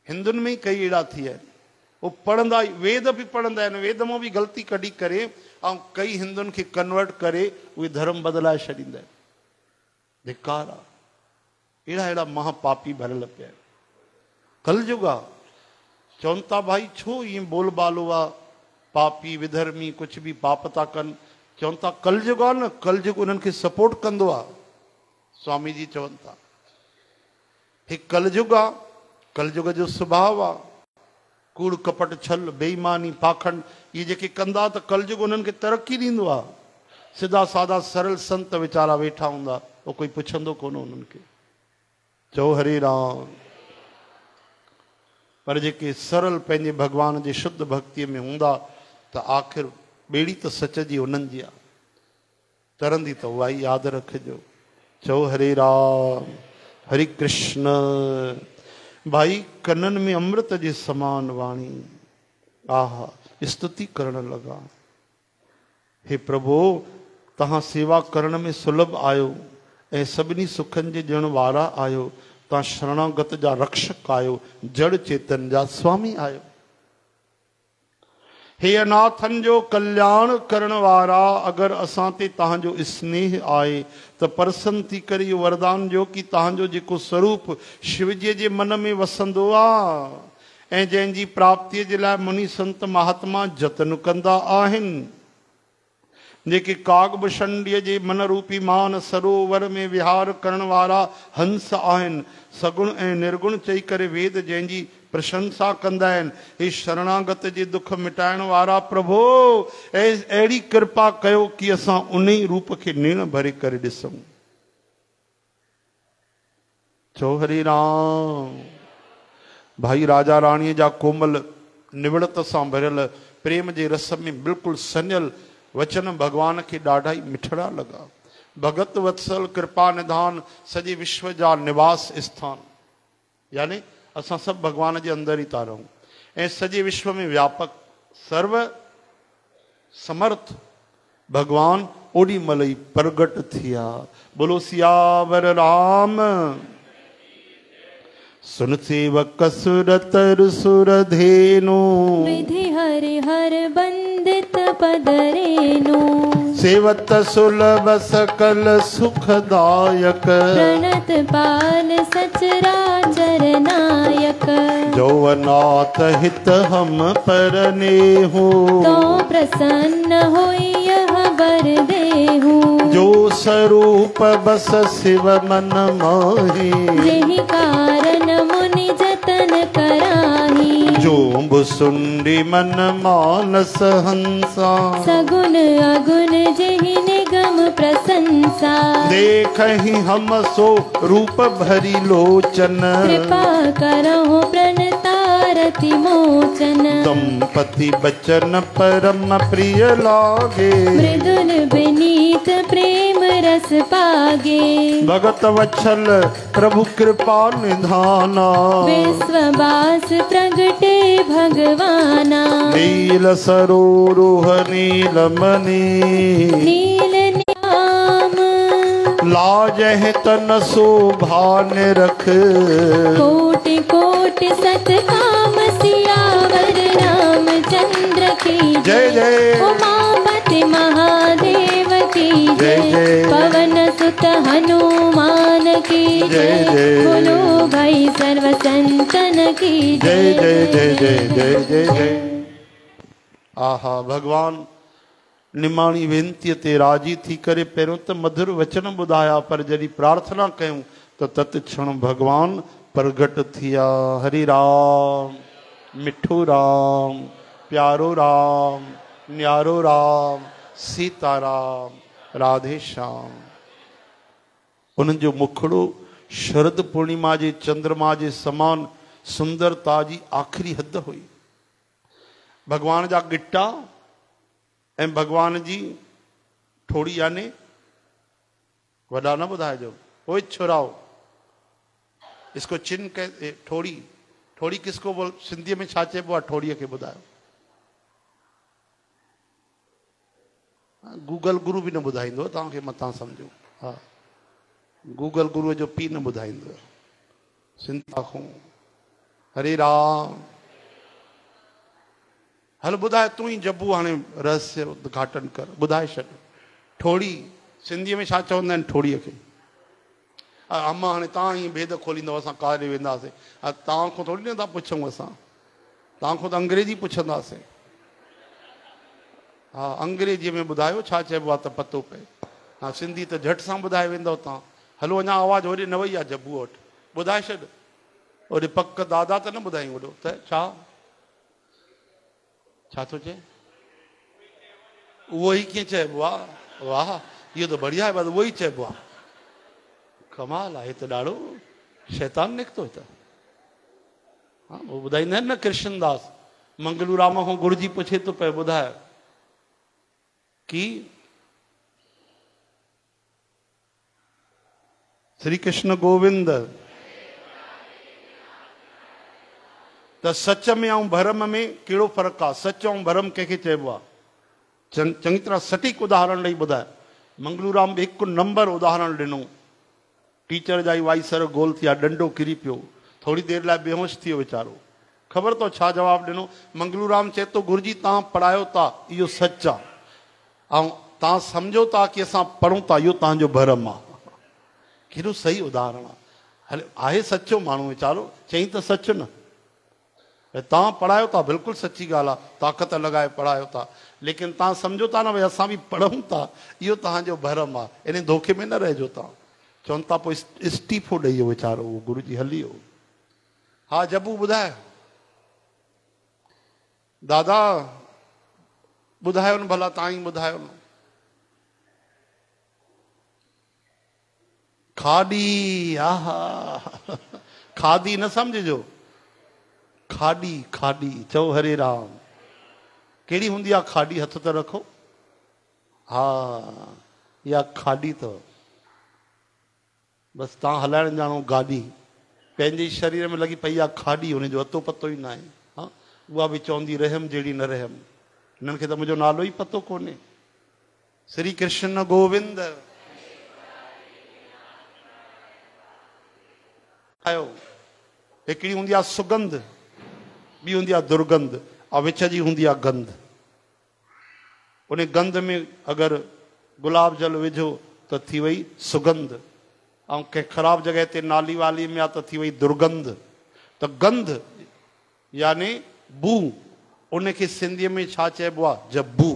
हिंदुनि में ई कई अहिड़ा थी आहिनि। उहे पढ़ंदा, वेद बि पढ़ंदा आहिनि, वेद मां बि ग़लती कढी करे ऐं कई हिंदुनि खे कन्वर्ट करे उहे धर्म बदिलाए छॾींदा आहिनि। धिकार आहे। अहिड़ा अहिड़ा महापापी भरियल पिया आहिनि। कलयुग आहे। चवनि था भाई छो ईअं बोलबालो आहे, पापी विधर्मी कुछ भी पाप था कनि। चवनि था कलयुग आहे न, कलयुग उन्हनि खे सपोर्ट कंदो आहे। स्वामी जी चवनि था ही कलयुग आहे, कलयुग जो स्वभाव आहे। कूड़ कपट छल बेईमानी पाखंड ये जेके कंदा त कलयुग उन्हनि खे तरक़ी ॾींदो आहे। सिधा साधा सरल संत वीचारा वेठा हूंदा, उहो कोई पुछंदो कोन उन्हनि खे। चओ हरे राम। पर जेके सरल पंहिंजे भगवान जे शुद्ध भक्तीअ में हूंदा त आख़िर ॿेड़ी त सच जी उन्हनि जी आहे, तरंदी त उहा ई यादि रखिजो। चओ हरे राम हरे कृष्ण। भाई कननि में अमृत जे समान वाणी, आहा स्तुति करण लॻा। हे प्रभु, तव्हां सेवा करण में सुलभ आहियो ऐं सभिनी सुखनि जे ॾियण वारा आहियो। तव्हां शरणागत जा रक्षक आहियो, जड़ चेतन जा स्वामी आहियो। हे अनाथनि जो कल्याण करण वारा, अगरि असां ते तव्हांजो स्नेह आहे त प्रसन्न थी करे इहो वरदान ॾियो कि तव्हांजो जेको स्वरूप शिवजीअ जे मन में वसंदो आहे ऐं जंहिंजी प्राप्तीअ जे लाइ मुनि संत महात्मा जतन कंदा आहिनि, जेके कागभषंडीअ जे मन रूपी मान सरोवर में विहार करण वारा हंस आहिनि, सगुण ऐं निर्गुण चई करे वेद जंहिंजी प्रशंसा कंदा आहिनि, हे शरणागत जे दुख मिटाइण वारा प्रभु, अहिड़ी कृपा कयो कि असां उन ई रूप खे नीण भरे करे ॾिसूं। चो हरि राम। भाई राजा राणीअ जा कोमल निवड़त सां भरियल प्रेम जे रस में बिल्कुलु सनियल वचन भगवान खे ॾाढा ई मिठड़ा लॻा। भगत वत्सल कृपा निधान सॼे विश्व जा निवास स्थान, यानी असां सभु भगवान जे अंदर ई था रहूं ऐं सॼे विश्व में व्यापक सर्व समर्थ भगवान ओॾी महिल ई प्रगट थिया। बोलो सियावर राम। सुन सेवक सुरतर सुर धेनु, विधि हरि हर बंदित पदरेनु, सेवत सुलभ सकल सुखदायक, प्रणत पाल सचराचर नायक, जो अनाथ हित हम परनेहु, तो प्रसन्न होई यह वर देहु, जो स्वरूप बस शिव मन माही, जेहि कारण मुनि जतन कराही, जो भुसुंडी मन मानस हंसा, सगुन अगुन जेहि निगम प्रशंसा, देखहि हम सो रूप भरी लोचन, कृपा करहु प्रणतारति मोचन, दंपति बचन परम प्रिय लागे, मृदुल विनीत प्रेम रस पागे, भगत वत्सल प्रभु कृपा निधाना, विश्ववास प्रगटे भगवाना, नील सरोरुह नीलमणि, नील न्याम लाजह तन शोभा निरख, कोटि कोटि सतकाम सियावर रामचंद्र की जय जय। उमापति महादेव की जय जय। पवन सुत हनुमान की जय जय। बोलो भाई सर्व संतन की जय जय जय जय जय जय जय। आहा भगवान निमाणी वेनतीअ ते राजी थी करे पहिरियों त मधुर वचन ॿुधाया, पर जॾहिं प्रार्थना कयूं त तत क्षण भगवान प्रगट थिया। हरि राम, मिठो राम, प्यारो राम, न्यारो राम, सीताराम, राधे श्याम। उन्हनि जो मुखड़ो शरद पूर्णिमा जे चंद्रमा जे समान सुंदरता जी आख़िरी हद हुई। भगवान जा गिट्टा ऐं भगवान जी ठोड़ी, यानी वॾा न ॿुधाइजो, ओए छुराओ, इसको चिन के ठोड़ी, ठोड़ी किसको बोल, सिंधीअ में छा चइबो आहे ठोड़ीअ खे ॿुधायो? गूगल गुरु बि न ॿुधाईंदो तव्हांखे, मथां सम्झो। हा, गूगल गुरुअ जो पीउ न ॿुधाईंदो सिंधी आखूं। हरे राम। हल ॿुधाए तूं ई जबू हाणे रहस्य उद्घाटन कर, ॿुधाए छॾ। ठोड़ी सिंधीअ में छा चवंदा आहिनि ठोड़ीअ खे? अम्मा हाणे तव्हां ई भेद खोलींदव, असां काॾे वेंदासीं? तव्हां खां थोरी न था पुछूं, असां तव्हां खां त अंग्रेजी पुछंदासीं। हा, अंग्रेजीअ में ॿुधायो छा चइबो आहे त पतो पए। हा, सिंधी त झटि सां ॿुधाए वेंदव तव्हां। हलो, अञा आवाज़ु होॾे न वई आहे जबू वटि, ॿुधाए छॾ। होॾे पक दादा त न ॿुधाई वॾो त छा छा थो चए? उहो ई कीअं चइबो आहे? वाह, इहो त बढ़िया आहे, बसि उहो ई चइबो आहे। कमाल आहे, त ॾाढो शैतान निकितो त। हा, उहो ॿुधाईंदा आहिनि न कृष्णदास, मंगलू राम खां गुरुजी पुछे थो पियो, ॿुधाए कि श्री कृष्ण गोविंद त सच में ऐं भरम में कहिड़ो फ़र्क़ु आहे? सच ऐं भरम कंहिंखे चइबो आहे? चङी तरह सटीक उदाहरण ॾेई ॿुधाए। मंगलूराम बि हिकु नंबर उदाहरण ॾिनो। टीचर जा ई वाई सर गोल थिया, डंडो किरी पियो, थोरी देरि लाइ बेहोश थी वियो वीचारो। ख़बर अथव छा जवाबु ॾिनो? मंगलूराम चए थो, गुरुजी तव्हां पढ़ायो था, इहो सच आहे, ऐं तव्हां सम्झो था कि असां पढ़ूं था, इहो तव्हांजो भरम आहे। केॾो सही उदाहरण आहे। हले, आहे सचो माण्हू वीचारो, चई त सच न। तव्हां पढ़ायो था, बिल्कुलु सची ॻाल्हि आहे, ताक़त लॻाए पढ़ायो था, लेकिन तव्हां सम्झो था न भई असां बि पढ़ूं था, इहो तव्हांजो भरम आहे। इन धोखे में न रहिजो तव्हां। चवनि था पोइ इस्तीफ़ो ॾेई वियो वीचारो, उहो गुरु जी हली वियो। हा जबू ॿुधाए। दादा ॿुधायो न भला, तव्हां ई ॿुधायो न। खाडी, आहा, खादी न समझो, खाडी खाडी। चओ हरे राम। कहिड़ी हूंदी आहे खाडी? हथ त रखो। हा, इहा खाडी अथव। बसि तव्हां हलाइण ॼाणो गाॾी, पंहिंजे शरीर में लॻी पई आहे खाडी, हुनजो अतो पतो ई न आहे। हा, उहा बि चवंदी रहम जहिड़ी न रहम। हिननि खे त मुंहिंजो नालो ई पतो कोन्हे। श्री कृष्ण गोविंद। आयो, हिकिड़ी हूंदी आहे सुगंध, ॿी हूंदी आहे दुर्गंध, ऐं विच जी हूंदी आहे गंध। उन गंध में अगरि गुलाब जल विझो त थी वई सुगंध, ऐं कंहिं ख़राब जॻह ते नाली वाली में आहे त थी वई दुर्गंध। त गंध यानी बू, उनखे सिंधीअ में छा चइबो आहे? जबू।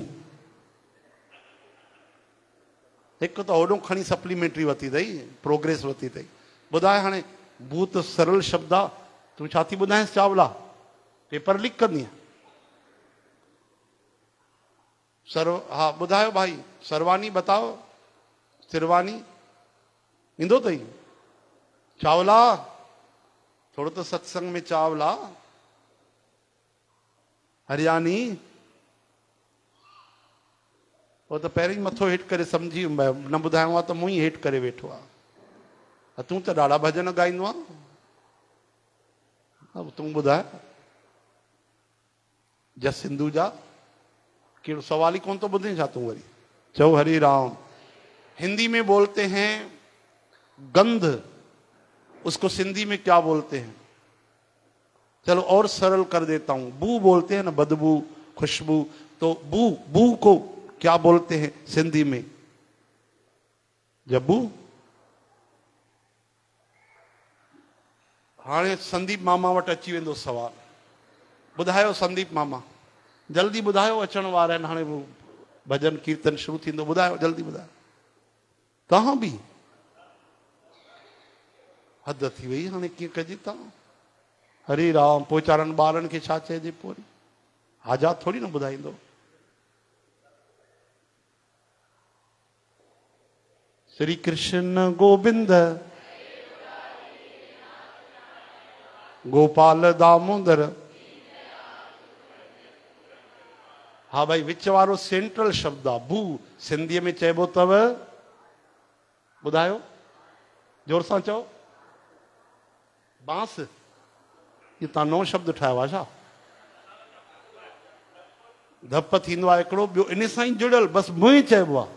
हिकु त होॾो खणी सप्लीमेंट्री वरिती अथई, प्रोग्रेस वरिती अथई। ॿुधाए हाणे, बू त सरल शब्द आहे, तूं छा थी ॿुधाएसि? चावला पेपर लीक कंदी। हा ॿुधायो भाई, सरवानी बताओ, सिरवानी ईंदो अथई? चावला, थोरो त सत्संग में चावला। हरियाणी, उहो त पहिरीं मथो हेठि करे सम्झी, न ॿुधायो आहे त मूं ई हेठि करे वेठो आहे। तूं त ॾाढा भॼन ॻाईंदो आहे, तूं ॿुधाए। जस सिंधू जा कहिड़ो सवाल ही कोन थो ॿुधे छा तूं वरी? चओ हरि राम। हिंदी में बोलते हैं गंध, उसको सिंधी में क्या बोलते हैं? चलो और सरल कर देता हूं, बू बोलते हैं ना, बदबू, खुशबू। तो बू, बू को क्या बोलते हैं सिंधी में? जब्बू। हाणे संदीप मामा वटि अची वेंदो सवाल। ॿुधायो संदीप मामा, जल्दी ॿुधायो, अचण वारा आहिनि हाणे, भजन कीर्तन शुरू थींदो, ॿुधायो जल्दी ॿुधायो। तव्हां बि हद थी वई, हाणे कीअं कजे तव्हां? हरे राम। पोइ वीचारनि ॿारनि खे छा चइजे? पोइ आजाद थोरी न ॿुधाईंदो। श्री कृष्ण गोविंद गोपाल दामोदर। हा भाई, विच वारो सेंट्रल शब्द आहे बू, सिंधीअ में चइबो अथव, ॿुधायो जोर सां चओ, बांस। इहो तव्हां नओं शब्द ठाहियो आहे छा? धप थींदो आहे हिकिड़ो, ॿियो इन सां ई जुड़ियल, बसि बुए चइबो आहे,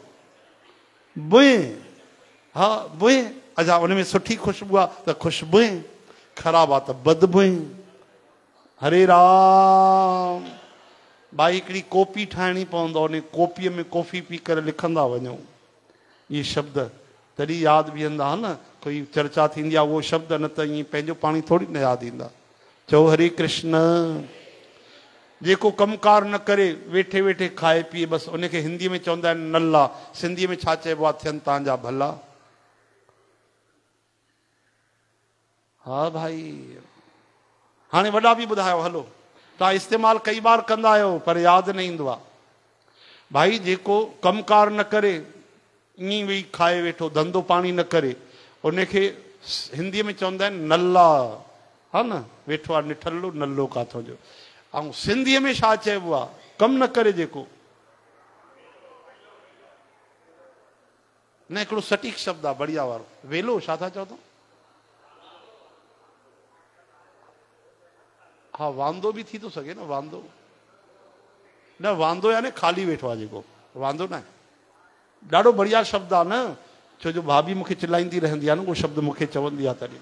बुए। हा बुए। अच्छा, उन में सुठी खुशबू आहे त खुशबुए, ख़राब आहे त बदबुए। हरे राम। भाई हिकिड़ी कॉपी ठाहिणी पवंदो, उन कॉपीअ में कॉफ़ी पी करे लिखंदा वञो इहे शब्द, तॾहिं यादि बीहंदा न। कोई चर्चा थींदी आहे उहो शब्द, न त ईअं पंहिंजो पाणी थोरी न यादि ईंदा। चओ हरे कृष्ण। जेको कमकार न करे, वेठे वेठे खाए पीए, बसि उनखे हिंदीअ में चवंदा आहिनि नल्ला, सिंधीअ में छा चइबो आहे? थियनि तव्हांजा भला। हा भाई, हाणे वॾा बि ॿुधायो, हलो तव्हां इस्तेमालु कई बार कंदा आहियो पर यादि न ईंदो आहे। भाई जेको कमकार न करे, ईअं वेही खाए वेठो, धंधो पाणी न करे, उनखे हिंदीअ में चवंदा आहिनि नल्ला। हा न, वेठो आहे निठल्लो, नल्लो काथों जो। ऐं सिंधीअ में छा चइबो आहे? कमु न करे जेको। न हिकिड़ो सटीक शब्द आहे बढ़िया वारो, वेलो। छा था चओ तव्हां? हा, वांदो बि थी थो सघे न, वांदो न, वांदो यानी ख़ाली वेठो आहे जेको, वांदो न आहे। ॾाढो बढ़िया शब्द आहे न, छो जो भाभी मूंखे चिलाईंदी रहंदी आहे न, उहो शब्द मूंखे चवंदी आहे, तॾहिं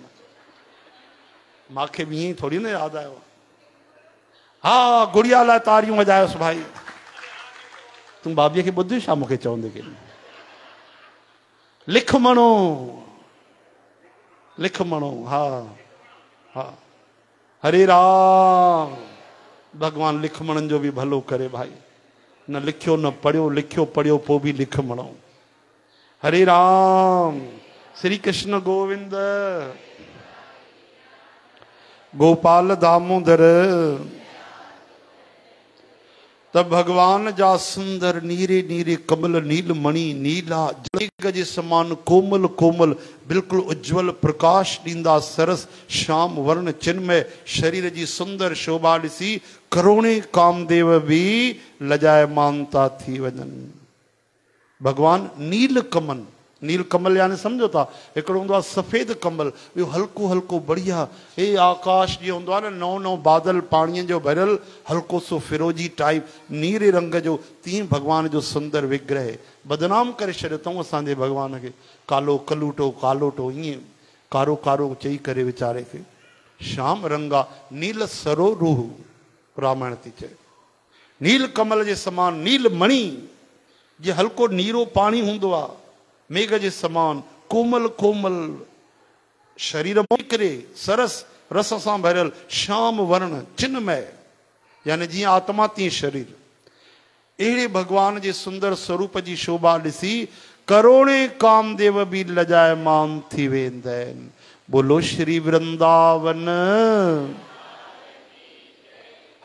मूंखे बि ईअं थोरी न यादि आयो। हा, गुड़िया लाइ तारियूं वॼायोसि भाई। तूं भाभीअ खे ॿुध छा मूंखे चवंदे के लिख मणो, लिख मणो। हा हा, हरे राम। भगवान लिखमणनि जो बि भलो करे भाई। न लिखियो न पढ़ियो, लिखियो पढ़ियो पोइ बि लिख मणो। हरे राम। श्री कृष्ण गोविंद गोपाल दामोदर। तब भगवान जा सुंदर नीरे नीरे कमल नील मणि नीला जल जे समान कोमल कोमल बिल्कुल उज्जवल प्रकाश ॾींदा सरस श्याम वर्ण चिन्मय शरीर जी सुंदर शोभा ॾिसी करोड़े कामदेव भी लजायमान था थी वञनि। भगवान नील कमल, नील कमल यानी समझो था हिकिड़ो हूंदो आहे सफ़ेद कमल, ॿियो हल्को हल्को बढ़िया हे आकाश जीअं हूंदो आहे न नओं नओं बादल पाणीअ जो भरियल हल्को सो फिरोजी टाइप नीरे रंग जो, तीअं भगवान जो सुंदर विग्रह बदनाम करे छॾियो अथऊं असांजे भगवान खे। कालो कलूटो कालोटो ईअं कारो कारो चई करे वीचारे खे श्याम रंगा नील सरो रूह रामायण थी चए। नील कमल जे समान नील मणि जे हल्को नीरो पाणी हूंदो आहे मेघ जे समान कोमल कोमल शरीर मोकिरे सरस रस सां भरियल श्याम वर्ण चिन्मय यानी जीअं आत्मा तीअं शरीर। अहिड़े भगवान जे सुंदर स्वरूप जी शोभा ॾिसी करोड़े कामदेव भी लजायमान थी वेंदा आहिनि। बोलो श्री वृंदावन।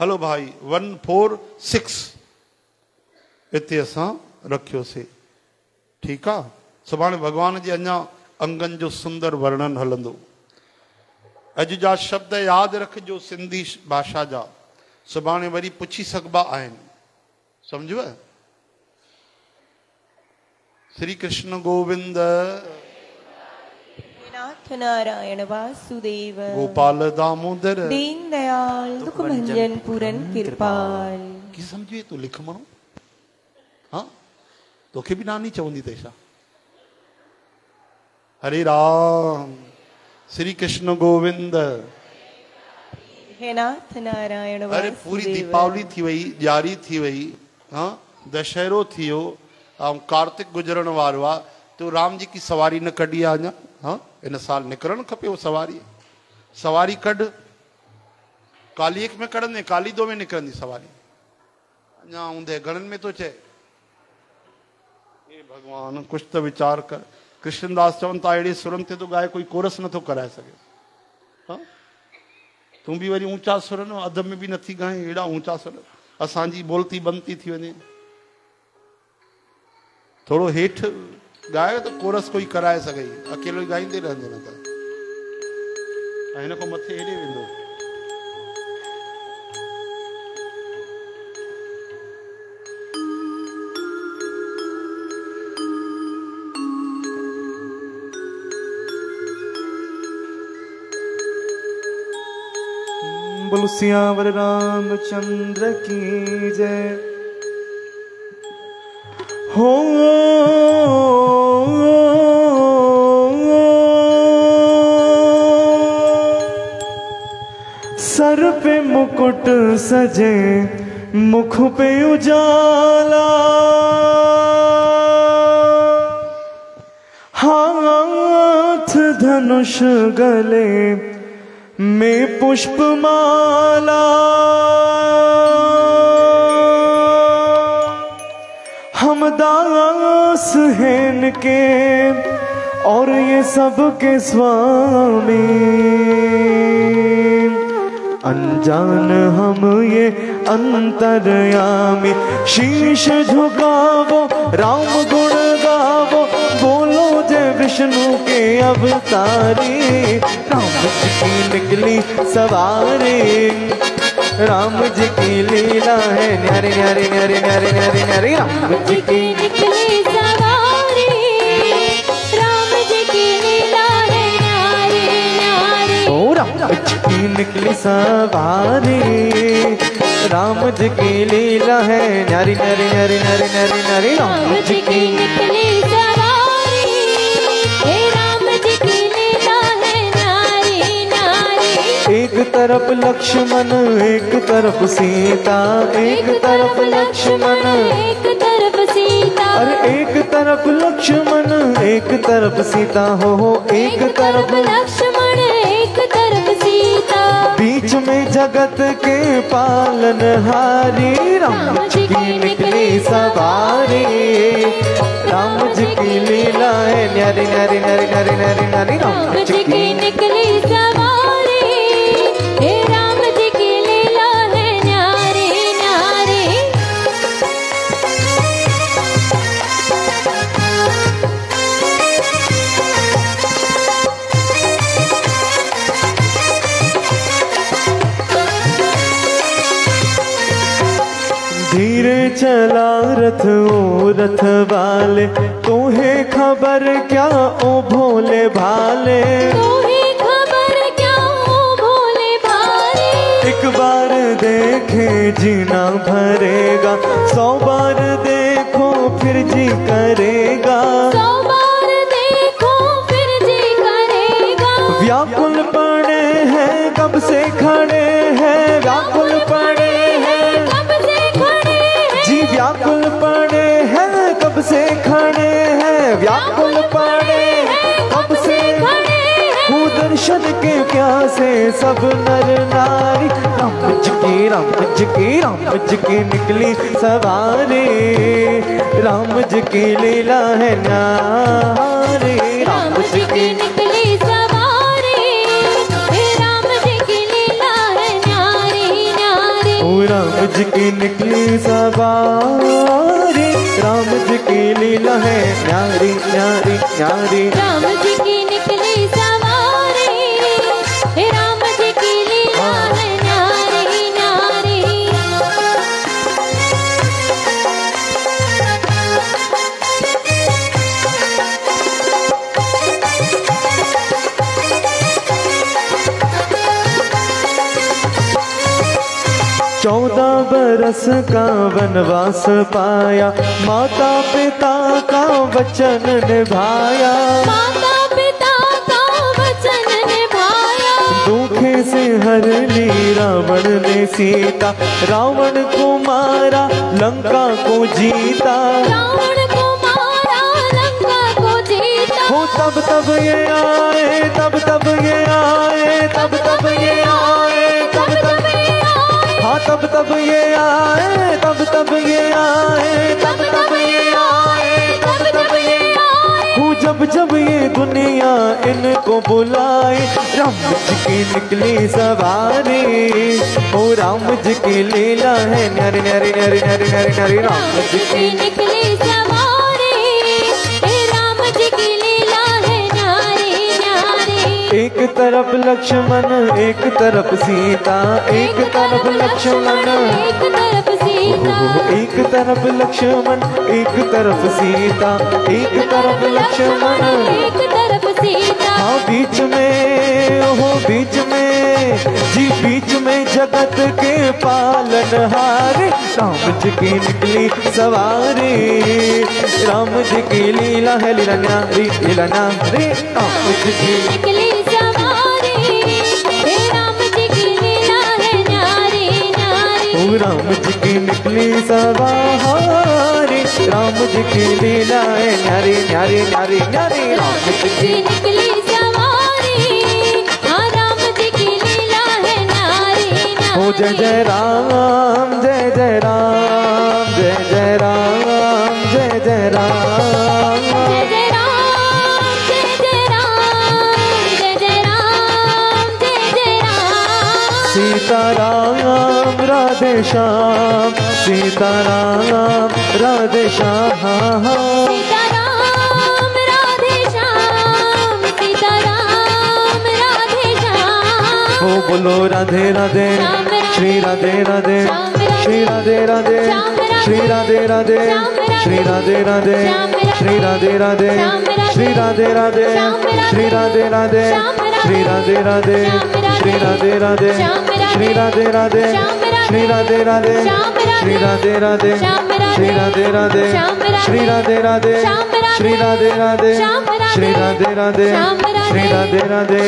हलो भाई 146 हिते असां रखियोसीं, ठीकु आहे। सुभाणे भगवान जे अञा अंगनि जो सुंदर वर्णन हलंदो। अॼु जा शब्द यादि रखिजो सिंधी भाषा जा, सुभाणे वरी पुछी सघिबा आहिनि, सम्झव। श्री कृष्ण गोविंद नाथ नारायण वासुदेव गोपाल दामोदर दीन दयाल दुख भंजन पूरन कृपाल। की समझिए तू लिख मनो, हाँ तोखे भी नानी चवंदी तैसा। हरे राम श्री कृष्ण गोविंद। हे नाथ नारायण अरे पूरी दीपावली थी वई, ॾियारी थी वई, हाँ दशहरो थी वियो, ऐं कार्तिक गुजरण वारो आहे। तो राम जी की सवारी न कढी आहे अञा, हाँ इन साल निकिरणु खपे वो सवारी। सवारी कढ, काली एक में कढंदे, काली दो में निकिरंदी सवारी। अञा हूंदे घणनि में तो चए। हे भगवान कुछ तो विचार कर। कृष्णदास चवनि था अहिड़े सुरनि ते तो ॻाए कोई कोरस नथो कराए सघे। हाँ तूं भी वरी ऊंचा सुर न अध में भी नथी ॻाए, अहिड़ा ऊंचा सुर असांजी बोलती बंद थी वञे। थोड़ो हेठि ॻाए तो कोरस कोई कराए सघे, अकेलो ई ॻाईंदे रहंदे न त हिन खां मथे हेॾे वेंदो। बोलो सियावर रामचंद्र की जय हो। सर पे मुकुट सजे मुख पे उजाला, हाथ धनुष गले में पुष्पमाला, हम दास हैं इनके और ये सबके स्वामी, अनजान हम ये अंतर्यामी। शीश झुकावो राम गुण गावो, बोलो जय विष्णु के अवतारी। राम जी की निकली सवारी, राम जी की लीला है न्यारी न्यारी न्यारी न्यारी न्यारी न्यारी। राम जी की निकली सवारी, राम जी की लीला है न्यारी न्यारी। ओ राम जी की निकली सवारी, राम जी की लीला है न्यारी न्यारी न्यारी न्यारी न्यारी न्यारी। राम जी की निकली सवारी, हे राम जी की लीला है न्यारी न्यारी। एक तरफ लक्ष्मण एक तरफ सीता, एक तरफ लक्ष्मण एक तरफ सीता, अरे एक तरफ लक्ष्मण एक तरफ सीता हो, एक तरफ लक्ष्मण एक तरफ सीता। बीच में जगत के पालनहारी, राम जी की निकली सवारी। राम जी की लीला है न्यारी न्यारी न्यारी न्यारी न्यारी न्यारी। राम जी की निकली सवारी, हे राम जी की लीला है न्यारी न्यारी। चला रथ ओ रथ वाले, तोहे खबर क्या ओ भोले भाले, तोहे खबर क्या ओ भोले भाले। एक बार देखे जीना भरेगा, 100 बार देखो फिर जी करेगा, 100 बार देखो फिर जी करेगा। व्याकुल पड़े हैं कब से खड़े हैं, व्याकुल पड़े हैं कब से खड़े हैं, जी व्याकुल पड़े हैं कब से खड़े हैं, व्याकुल पड़े हैं कब से खड़े हैं। हूँ दर्शन के प्यासे सब नर नारी, राम जी की निकली सवारी, राम जी की लीला है न्यारी, राम जी की निकली सवारी, राम जी की लीला है न्यारी न्यारी। ओ राम जी की निकली सवारी, राम जी की लीला है न्यारी न्यारी न्यारी। राम जी की निकली सवारी, राम जी की लीला है न्यारी न्यारी। चौदह बरस का वनवास पाया, माता पिता का वचन निभाया, माता पिता का वचन निभाया। धोखे से हर ली रावण ने सीता, रावण को मारा लंका को जीता, रावण को मारा लंका को जीता। हो तब ये आए, तब ये आए, तब ये आए, तब हाँ तब ये आए, तब ये आए, तब ये आए, तब ये आए। हूँ जब ये दुनिया इनको बुलाए, राम जी की निकली सवारी, ओ राम जी की लीला है न्यारी न्यारी न्यारी न्यारी न्यारी न्यारी। राम जी की निकली सवारी, राम जी की लीला है न्यारी न्यारी। एक तरफ लक्ष्मण एक तरफ सीता, एक तरफ लक्ष्मण एक तरफ सीता, एक तरफ लक्ष्मण एक तरफ सीता, एक तरफ लक्ष्मण एक तरफ सीता। हाँ बीच में ओहो बीच में जी बीच में जगत के पालनहार, राम जी की निकली सवारी, राम जी की लीला है लीला न्यारी लीला न्यारी। राम जी की निकली सवारी, राम जी की लीला है न्यारी न्यारी। ओ राम जी की निकली सवारी, राम जी की लीला है न्यारी न्यारी न्यारी न्यारी। राम जी की निकली सवारी, हाँ राम जी की लीला है न्यारी न्यारी। हो जय जय राम जय जय राम, जय जय राम जय जय राम, जय जय राम जय जय राम, जय जय राम जय जय राम। सीताराम राधे श्याम, सीताराम राधे श्याम, सीताराम राधे श्याम, सीताराम राधे श्याम। हो बोलो राधे राधे श्री राधे राधे, श्री राधे राधे श्री राधे राधे, श्री राधे राधे श्री राधे राधे, श्री राधे राधे श्री राधे राधे, श्री राधे राधे श्री राधे राधे, श्री राधे राधे श्री राधे राधे, श्री राधे राधे श्री राधे राधे, श्री राधे राधे श्री राधे राधे, श्री राधे राधे श्री राधे राधे।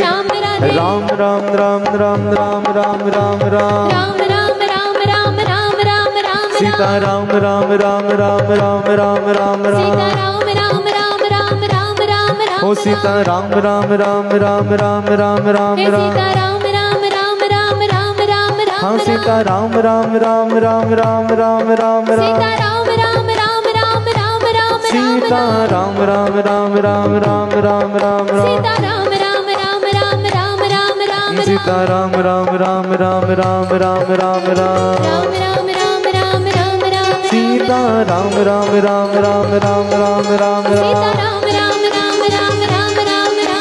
राम राम राम राम राम राम राम राम, राम राम राम राम राम राम राम। सीता राम राम राम राम राम राम राम राम, राम राम राम राम राम राम राम। हो सीता राम राम राम राम राम राम राम हे राम, सीता राम राम राम राम राम राम राम। हाँ सीता राम राम राम राम राम राम राम राम, सीता राम राम राम राम राम राम। सीता राम राम राम राम राम राम राम राम, सीता राम राम राम राम राम राम राम। सीता राम राम राम राम राम राम राम राम, राम राम राम राम राम राम। सीता राम राम राम राम राम राम राम सीता राम, राम राम राम राम राम राम राम।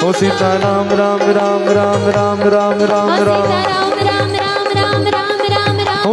हो सीता राम राम राम राम राम राम राम राम सीता राम, राम राम राम राम राम राम राम। हो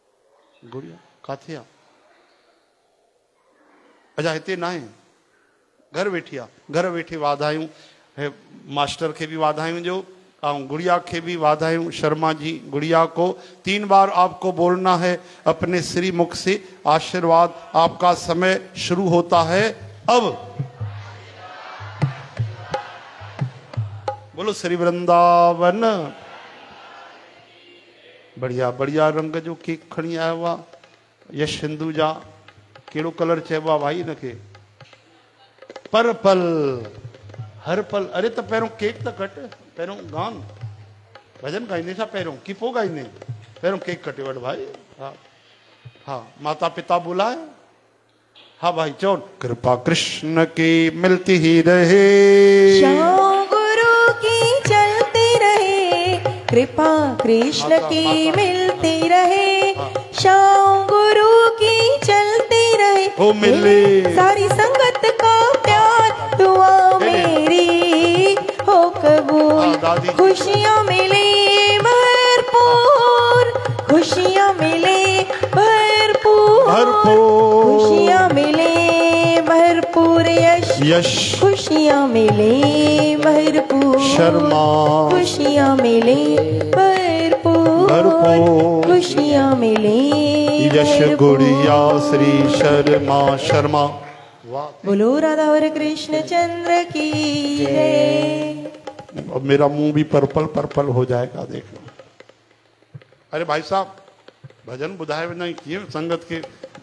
गुड़िया काथे आ अच्छा हिते ना है घर वेठी वाधायूं मास्टर के भी वाधायूं जो गुड़िया के भी वाधायूं। शर्मा जी गुड़िया को 3 बार आपको बोलना है अपने श्री मुख से आशीर्वाद। आपका समय शुरू होता है अब। बोलो श्री वृंदावन। बढ़िया बढ़िया रंग जो केक खणी आया हुआ यश हिंदू जा केड़ो कलर चेबा भाई इनके पर्पल हर पल। अरे तो पैरों केक तो कट पैरों गान भजन गाइने छा पैरों की पो गाइने पैरों केक कटे वट भाई। हाँ हाँ माता पिता बुलाए। हाँ भाई चौन कृपा कृष्ण की मिलती ही रहे श्याम गुरु की चलती रहे कृपा कृष्ण की मिलती रहे श्याम गुरु की चलती रहे हो मिले सारी संगत का प्यार दुआ मेरी हो कबूल। खुशियाँ मिले भरपूर खुशियाँ मिले भरपूर खुशियाँ मिले भरपूर यश खुशियाँ मिले भरपूर शर्मा खुशियाँ मिले भरपूर खुशियाँ मिले यश गुड़िया श्री शर्मा। बोलो राधा और कृष्ण चंद्र की जय। अब मेरा मुंह भी पर्पल पर्पल हो जाएगा देख लो। अरे भाई साहब भजन बुधाए बिना किए संगत के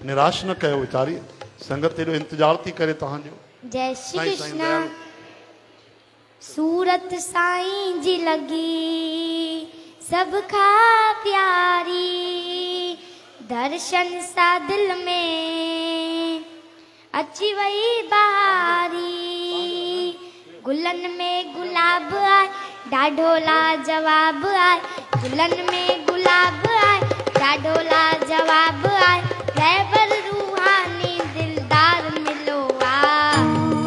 निराश न कयो वीचारी संगत तेरो इंतजार थी करे तव्हांजो। जय श्री कृष्ण। सूरत साईं जी लगी सब खा प्यारी दर्शन सा दिल में अची वही बहारी गुलन में गुलाब आए ॾाढो लाजवाब आए गुलन में गुलाब आए ॾाढो लाजवाब आए रहबर रूहानी दिलदार मिलो आ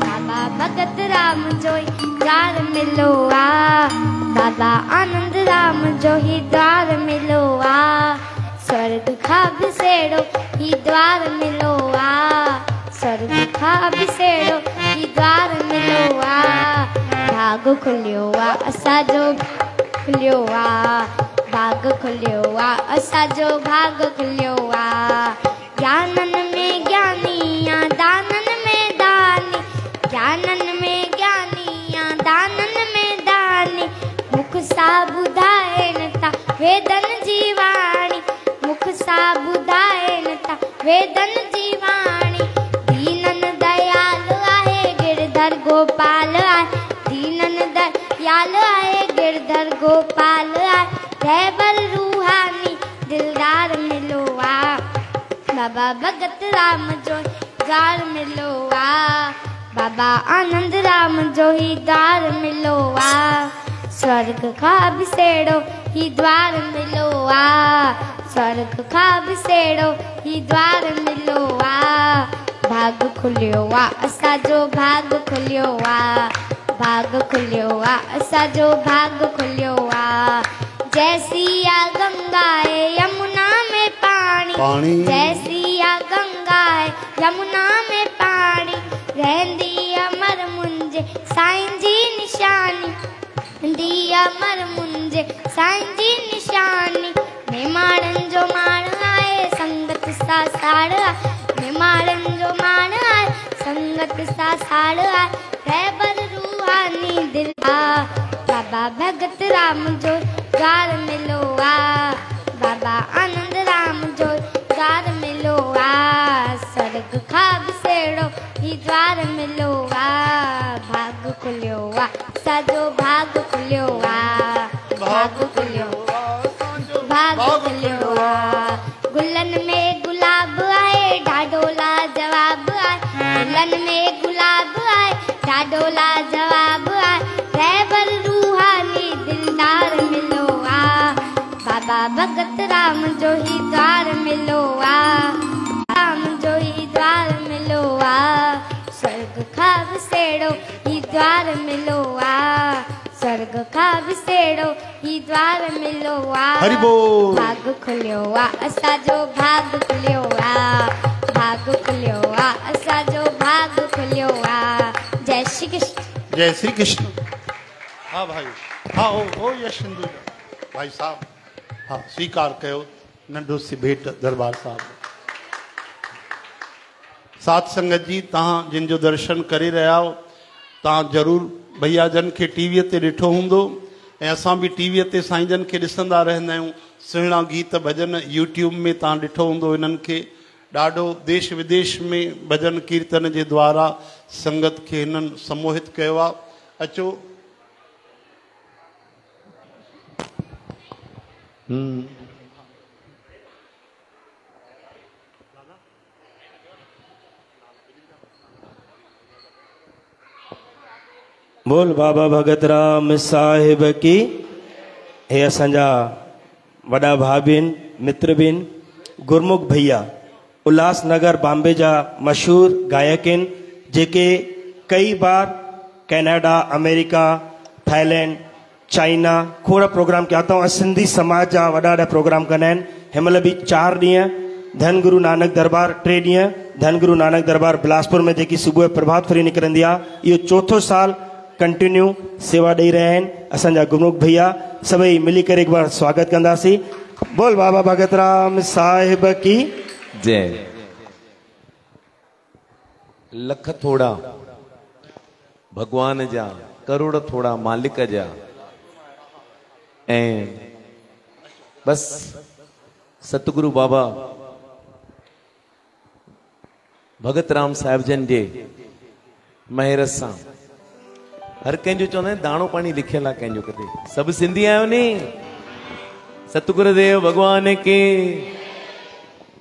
बाबा भगत राम जो द्वार मिलो आ बाबा आनंद राम जो ही द्वार मिलो आ स्वर्ग खा बिसेड़ो ही द्वार मिलो आ स्वर्ग खा बिसेड़ो ही द्वार मिलो आ भाग खुलियो आ असांजो खुलियो आ भाग खुलियो आ असांजो भाग खुलियो आ ज्ञानन में ज्ञानी आ दानन में दानी ज्ञानन में ज्ञानी आ दानन में दानी मुख सा बुधाएन ता वेदन जीवाणी मुख सा बुधाएन ता वेदन जीवाणी दीनन दयाल आहे गिरधर गोपाल आहे दीनन दयाल आहे गिरधर गोपाल आहे रहबर रूहानी दिलदार मिलो आ बाबा भगत राम जो द्वार मिलो आ बाबा आनंद राम जो ही द्वार मिलो आ स्वर्ग खा बिसेड़ो ही द्वार मिलो आ स्वर्ग खा बिसेड़ो ही द्वार मिलो आ भाग खुलियो आ असांजो भाग खुलियो आ भाग खुलियो आ असांजो भाग खुलियो आ जैसी आ गंगा है यमुना में पानी जैसी आ गंगा है यमुना में पानी रहंदी अमर मुंहिंजे साईं जी निशानी दी अमर मुंहिंजे साईं जी निशानी मेमाड़न जो माण आहे संगत सा साड़ आहे मेमाड़न जो माण आहे संगत सा साड़ आहे रहबर रूहानी दिल आ बाबा भगत राम जो द्वार मिलो आ बाबा आनंद राम जो द्वार मिलो आ स्वर्ग खा बिसेड़ो ही द्वार मिलो आ भाग खुलियो आ साजो भाग खुलियो आ भाग खुलियो भाग खुलियो आ गुलन में गुलाब आए ॾाढो लाजवाब आए गुलन में गुलाब आए ॾाढो लाजवाब आए रहबर रूहानी दिलदार मिलो आ बाबा भगत राम जो ही द्वार मिलो आ राम जो ही द्वार मिलो आ स्वर्ग खा बिसेड़ो ही द्वार मिलो आ स्वर्ग खां विसेड़ो ही द्वार मिलो आ। हरि बोल। भाग खुलियो आ असांजो भाग खुलियो आ, भाग खुलियो आ असांजो भाग खुलियो आ। जय श्री कृष्ण। जय श्री कृष्ण। हाँ भाई, हाँ ओ यश सिंधु भाई साहब, हाँ स्वीकार कयो नंढो सी भेट दरबार साहब। साथ संगत जी तहां जिन जो दर्शन करे रहा हो तहां जरूर भैया जन के टीवीअ ते ॾिठो हूंदो ऐं असां भी टीवीअ ते साईं जन के ॾिसंदा रहंदा आहियूं। सुहिणा गीत भजन यूट्यूब में तहां ॾिठो हूंदो। इन्हनि खे ॾाढो देश विदेश में भजन कीर्तन जे द्वारा संगत के हिननि सम्मोहित कयो आहे। अचो बोल बाबा भगत राम साहिब की। हे असांजा वॾा भाउ भेण मित्र भेण गुरमुख भैया उल्हासनगर बॉम्बे जा मशहूर गायक आहिनि, जेके कई बार कनाडा अमेरिका थाईलैंड चाइना खोड़ प्रोग्राम कया अथऊं। सिंधी समाज जा वॾा वॾा प्रोग्राम कंदा आहिनि। हिनमहिल बि 4 ॾींहं धन गुरु नानक दरबार, 3 ॾींहं धन गुरु नानक दरबार बिलासपुर में जेकी सुबुह प्रभात फेरी निकिरंदी आहे। इहो 4थो साल कंटिन्यू सेवा ॾेई रहिया आहिनि असांजा गुरमुख भैया। सभई मिली करे हिकु बार स्वागत कंदासीं। बोल बाबा भगत राम साहिब की जय। लख थोड़ा भगवान जा, करोड़ थोड़ा मालिक जा, ऐं बस सतगुरु बाबा भगत राम साहिब जन जे महिर सां हर कंहिंजो चवंदा आहिनि दाणो पाणी लिखियल आहे कंहिंजो किथे। सभु सिंधी आहियो नी। सतगुरुदेव भगवान के,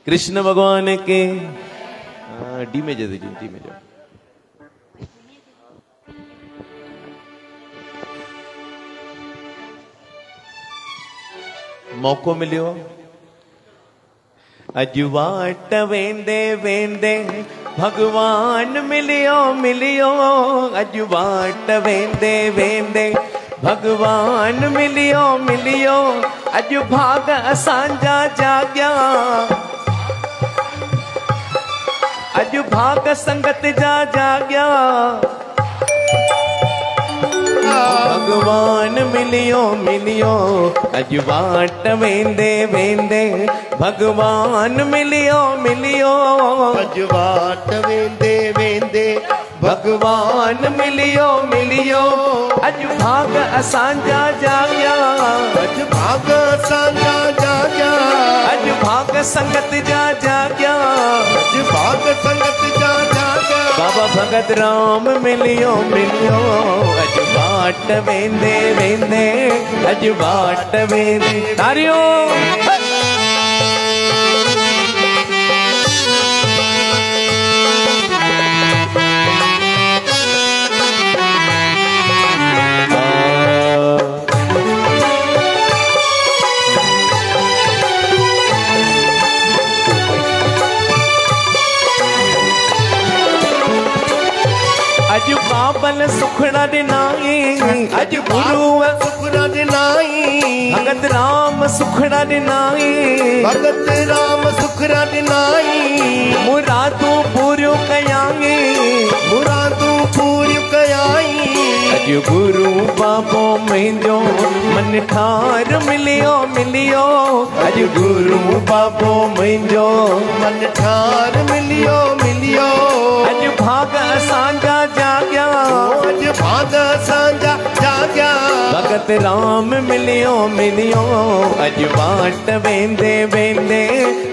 कृष्ण भगवान के। डी में जल्दी डी में जाओ। मौको मिलियो अॼु वाट वेंदे वेंदे भगवान मिलियो मिलियो। अॼु वाट वेंदे वेंदे भगवान मिलियो मिलियो। अॼु भाग असांजा जाॻिया, अॼु भाग संगत जा जाॻिया। भगवान मिलियो मिलियो। अॼु वाट वेंदे वेंदे भगवान मिलियो मिलियो। अॼु वाट वेंदे वेंदे भगवान मिलियो मिलियो। अॼु भाग असांजा जाॻिया, अॼु भाग असांजा जाॻिया। अॼु भाग संगत जा जाॻिया, अॼु भाग संगत जा जाॻिया। बाबा भगत राम मिलियो मिलियो। अॼु वाट वेंदे वेंदे, अॼु वाट वेंदे। तारियो अॼु बाबल सुखड़ा ॾिनाई, अॼु गुरु सुखड़ा ॾिनाई। भगत राम सुखड़ा ॾिनाई, भगत राम सुखड़ा ॾिनाई। मुरादूं पूरियूं कयाई, मुरादूं पूरियूं कयाई। अॼु गुरु बाबो मुंहिंजो मन ठार मिलियो मिलियो। अॼु गुरु बाबो मुंहिंजो मन ठार मिलियो मिलियो। अॼु भाग असांजा जाॻिया, अॼु भाग असांजा जाॻिया। भगत राम मिलियो मिलियो। अॼु वाट वेंदे वेंदे,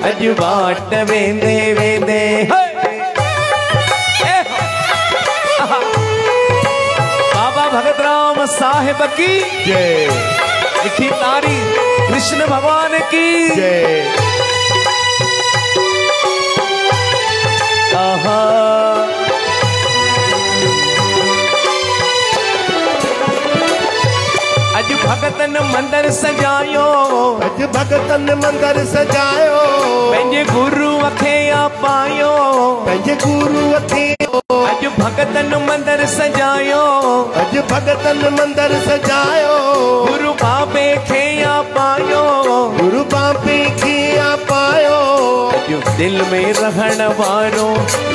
अॼु वाट वेंदे वेंदे। बाबा भगत राम साहिब की जय। लिखी तारी कृष्ण भगवान की जय। आहा अॼु भगतन मंदिर सजायो, अॼु भगतन मंदिर सजायो। पंहिंजे गुरू खे पायो, पंहिंजे गुरू खे। अॼु भगतन मंदिर सजायो, अॼु भगतन मंदिर सजायो, गुरु बाबे खे या पायो, गुरु बाबे खे या पायो। अॼु दिल में रहण वारो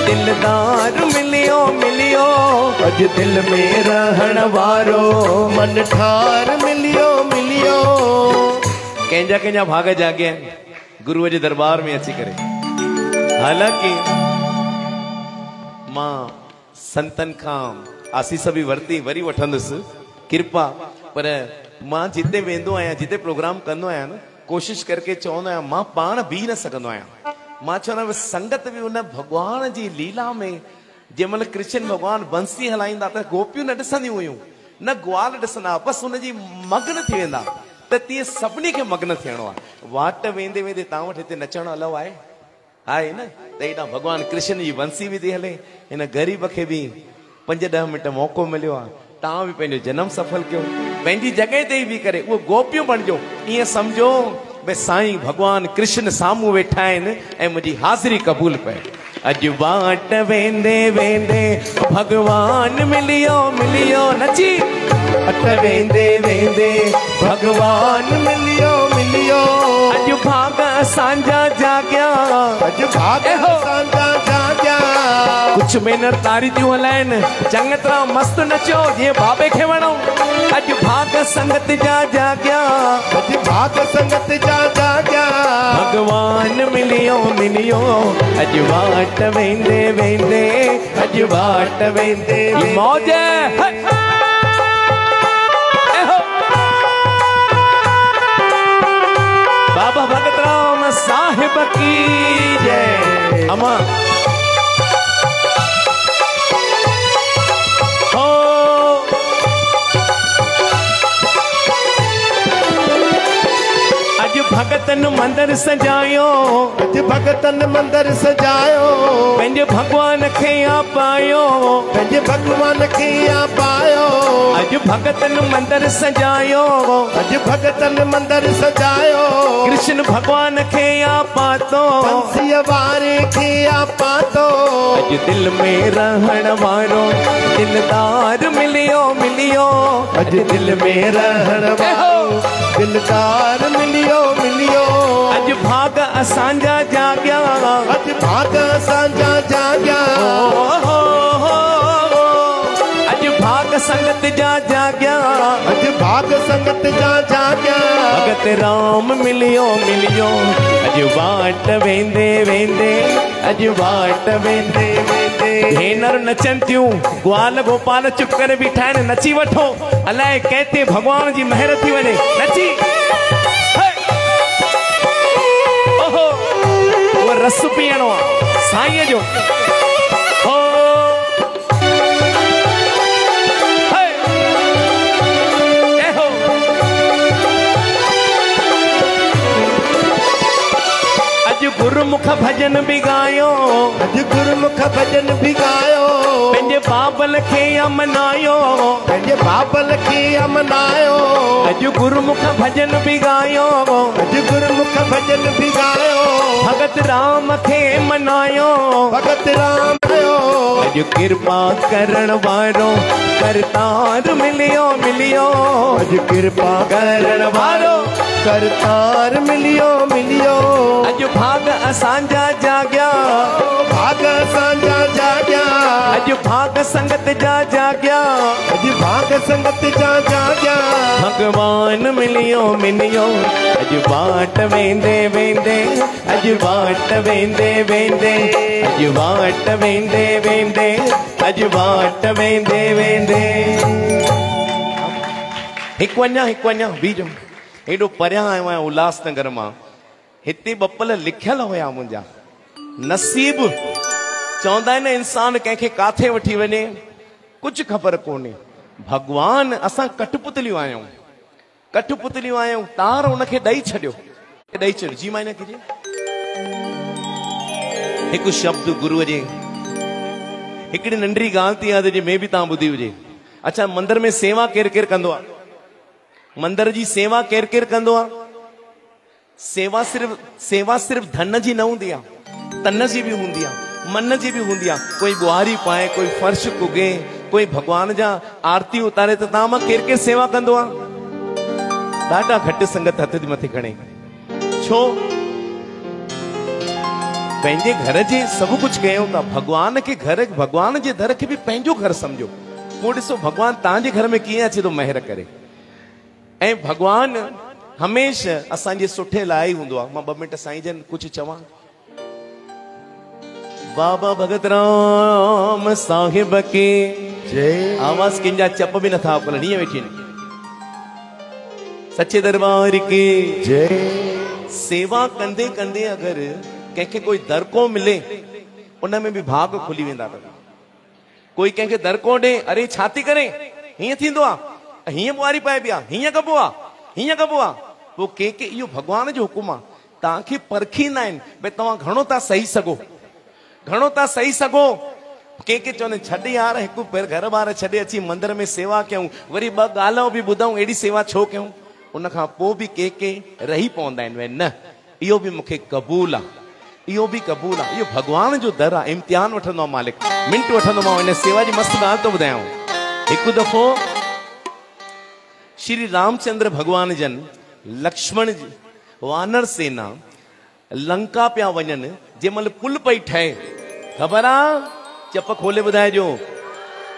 दिलदार मिलियो मिलियो, अॼु दिल में रहण वारो मन ठार मिलियो मिलियो। कंहिंजा कंहिंजा भाग जाॻिया आहिनि गुरूअ जे दरबार में अची करे। हालांकि मां संतन खां आसीस बि वरिती, वरी वठंदुसि कृपा, पर मां जिते वेंदो आहियां, जिते प्रोग्राम कंदो आहियां न, कोशिश करके चवंदो आहियां मां पाण बीह न सघंदो आहियां। मां चवंदो आहियां संगत बि उन भॻवान जी लीला में, जंहिंमहिल कृष्ण भॻवान बंसी हलाईंदा त गोपियूं न ॾिसंदियूं हुयूं, न ग्वाल ॾिसंदा, बसि हुनजी मग्न थी वेंदा। त तीअं सभिनी खे मग्न थियणो आहे। वाट वेंदे वेंदे तव्हां वटि हिते नचण अलाउ आहे न? त हेॾा भॻवान कृष्ण जी बंसी बि थी हले, हिन ग़रीब खे बि 5-10 मिंट मौक़ो मिलियो आहे। तव्हां बि पंहिंजो जनम सफल कयो, पंहिंजी जॻह ते ई बि करे उहो गोपियूं बणिजो। ईअं सम्झो भई साईं भॻवान कृष्ण साम्हूं वेठा आहिनि ऐं मुंहिंजी हाज़िरी क़बूल पए। अॼु वाट वेंदे वेंदे भॻवान मिलियो मिलियो, नची अट वेंदे वेंदे भॻवान मिलियो मिलियो। अॼु भाग असांजा जाॻिया, अॼु भाग असांजा जाॻिया। कुझु महिनत तारी थियूं हलाइनि, चङी तरह मस्तु नचो जीअं बाबे खे वणो। अॼु भाग संगत जा जाॻिया, अॼु भाग संगत जा जाॻिया। भॻवान मिलियो मिलियो, अॼु वाट वेंदे वेंदे, अॼु वाट वेंदे मौज। बाबा भगत राम साहिब की जय। अमा हो अॼु भगतन मंदिर सजायो, अॼु भगतन मंदिर सजायो, पंहिंजे भॻवान खे या पायो, पंहिंजे भॻवान खे या पायो। अॼु भगतन मंदिर सजायो, अॼु भगतन मंदिर सजायो, कृष्ण भॻवान खे या पातो, बंसीअ वारे खे या पातो। अॼु दिल में रहण वारो दिलदार मिलियो मिलियो, अॼु दिल में रहण वारो दिलदार मिलियो मिलियो। अॼु भाग असांजा जाॻिया, अॼु भाग असांजा जाॻिया। अॼु भाग संगत जा जाॻिया, अॼु भाग संगत जा जाॻिया। भगत राम मिलियो मिलियो, अॼु वाट वेंदे वेंदे, अॼु वाट वेंदे वेंदे। भेनर नचनि थियूं, ग्वाल गोपाल चुप करे बीठा आहिनि, नची वठो, अलाए कंहिं भॻवान जी महर थी वञे। नची ओहो उहो रस पीअणो आहे साईं जो। हो अॼु गुरुमुख भजन बि गायो, अॼु गुरुमुख भजन बि गायो, पंहिंजे बाबल खे या मनायो, पंहिंजे बाबल खे या मनायो। अॼु गुरुमुख भजन बि गायो, अॼु गुरुमुख भजन बि गायो, भगत राम खे मनायो, भगत राम आयो। अॼु कृपा करण वारो करतार मिलियो मिलियो, अॼु कृपा करण वारो करतार मिलियो मिलियो। अॼु भाग असांजा जाॻिया, भाग असांजा जाॻिया। अॼु भाग संगत जा जाॻिया, अॼु भाग संगत जा जाॻिया। भॻवान मिलियो मिलियो, अॼु वाट वेंदे वेंदे, अॼु वाट वेंदे वेंदे, अॼु वाट वेंदे वेंदे, अॼु वाट वेंदे वेंदे। हिकु अञा बीजो, हेॾो परियां आयो आहियां उल्हासनगर मां, हिते ॿ पल लिखियल हुया मुंहिंजा। नसीब चवंदा आहिनि इंसान कंहिंखे काथे वठी वञे कुझु ख़बर कोन्हे। भॻवान असां कठपुतलियूं आहियूं, तार हुनखे ॾेई छॾियो, जी मायने कीजिए। हिकु शब्द गुरूअ जे, हिकिड़ी नंढड़ी ॻाल्हि थी यादि अचे, में बि तव्हां ॿुधी हुजे। अच्छा, मंदर में सेवा केरु केरु कंदो आहे? मंदर जी सेवा केरु केरु कंदो आहे? सेवा सिर्फ़ धन जी न हूंदी आहे, तन जी बि हूंदी आहे। मन जी भी हूंदी आहे। कोई बुआरी पाए, कोई फर्श कुगे, कोई भगवान जा आरती उतारे, त तव्हां मां केरु केरु सेवा कंदो आहे? ॾाढा घटि संगत हथ जे मथे खणे। छो? पंहिंजे घर जे सभु कुझु कयूं था, भगवान खे घर, भगवान जे दर खे बि पंहिंजो घर सम्झो। पोइ ॾिसो भगवान तव्हांजे घर में कीअं अचे थो महिर करे। ऐं भगवान हमेशह असांजे सुठे लाइ ई हूंदो आहे। मां 2 मिंट साईं जन कुझु चवां। बाबा भगत राम साहिब के जय। आवाज कंहिंजा चप बि नथा पलनि, ईअं वेठी आहिनि। सच्चे दरबार की जय। सेवा कंदे कंदे अगरि कंहिंखे कोई दरको मिले, उन में बि भाग खुली वेंदा अथव। कोई कंहिंखे दरको ॾे, अरे छा थी करे, हीअं थींदो आहे, हीअं बुआरी पाए पिया, हीअं कबो आहे, हीअं कबो आहे। पोइ कंहिंखे इहो भगवान जो हुकुम आहे। तव्हांखे परखींदा आहिनि भई तव्हां घणो था सही सघो, घणो था सही सघो। कंहिंखे चवंदा आहिनि छॾ यार, हिकु घर ॿार छॾे अची मंदर में सेवा कयूं, वरी 2 ॻाल्हियूं बि ॿुधूं, अहिड़ी सेवा छो कयूं? उन खां पोइ बि के रही पवंदा आहिनि। न, इहो बि मूंखे क़बूल आहे, इहो बि क़बूल आहे। इहो भगवान जो दर आहे, इम्तिहान वठंदो आहे मालिक, मिंट वठंदो मां। हिन सेवा जी मस्तु ॻाल्हि थो ॿुधायांव। हिकु दफ़ो श्री रामचंद्र भगवान जन लक्ष्मण वानर सेना लंका पिया वञनि, जंहिंमहिल पुल पई ठहे, ख़बर आहे? चप खोले ॿुधाइजो।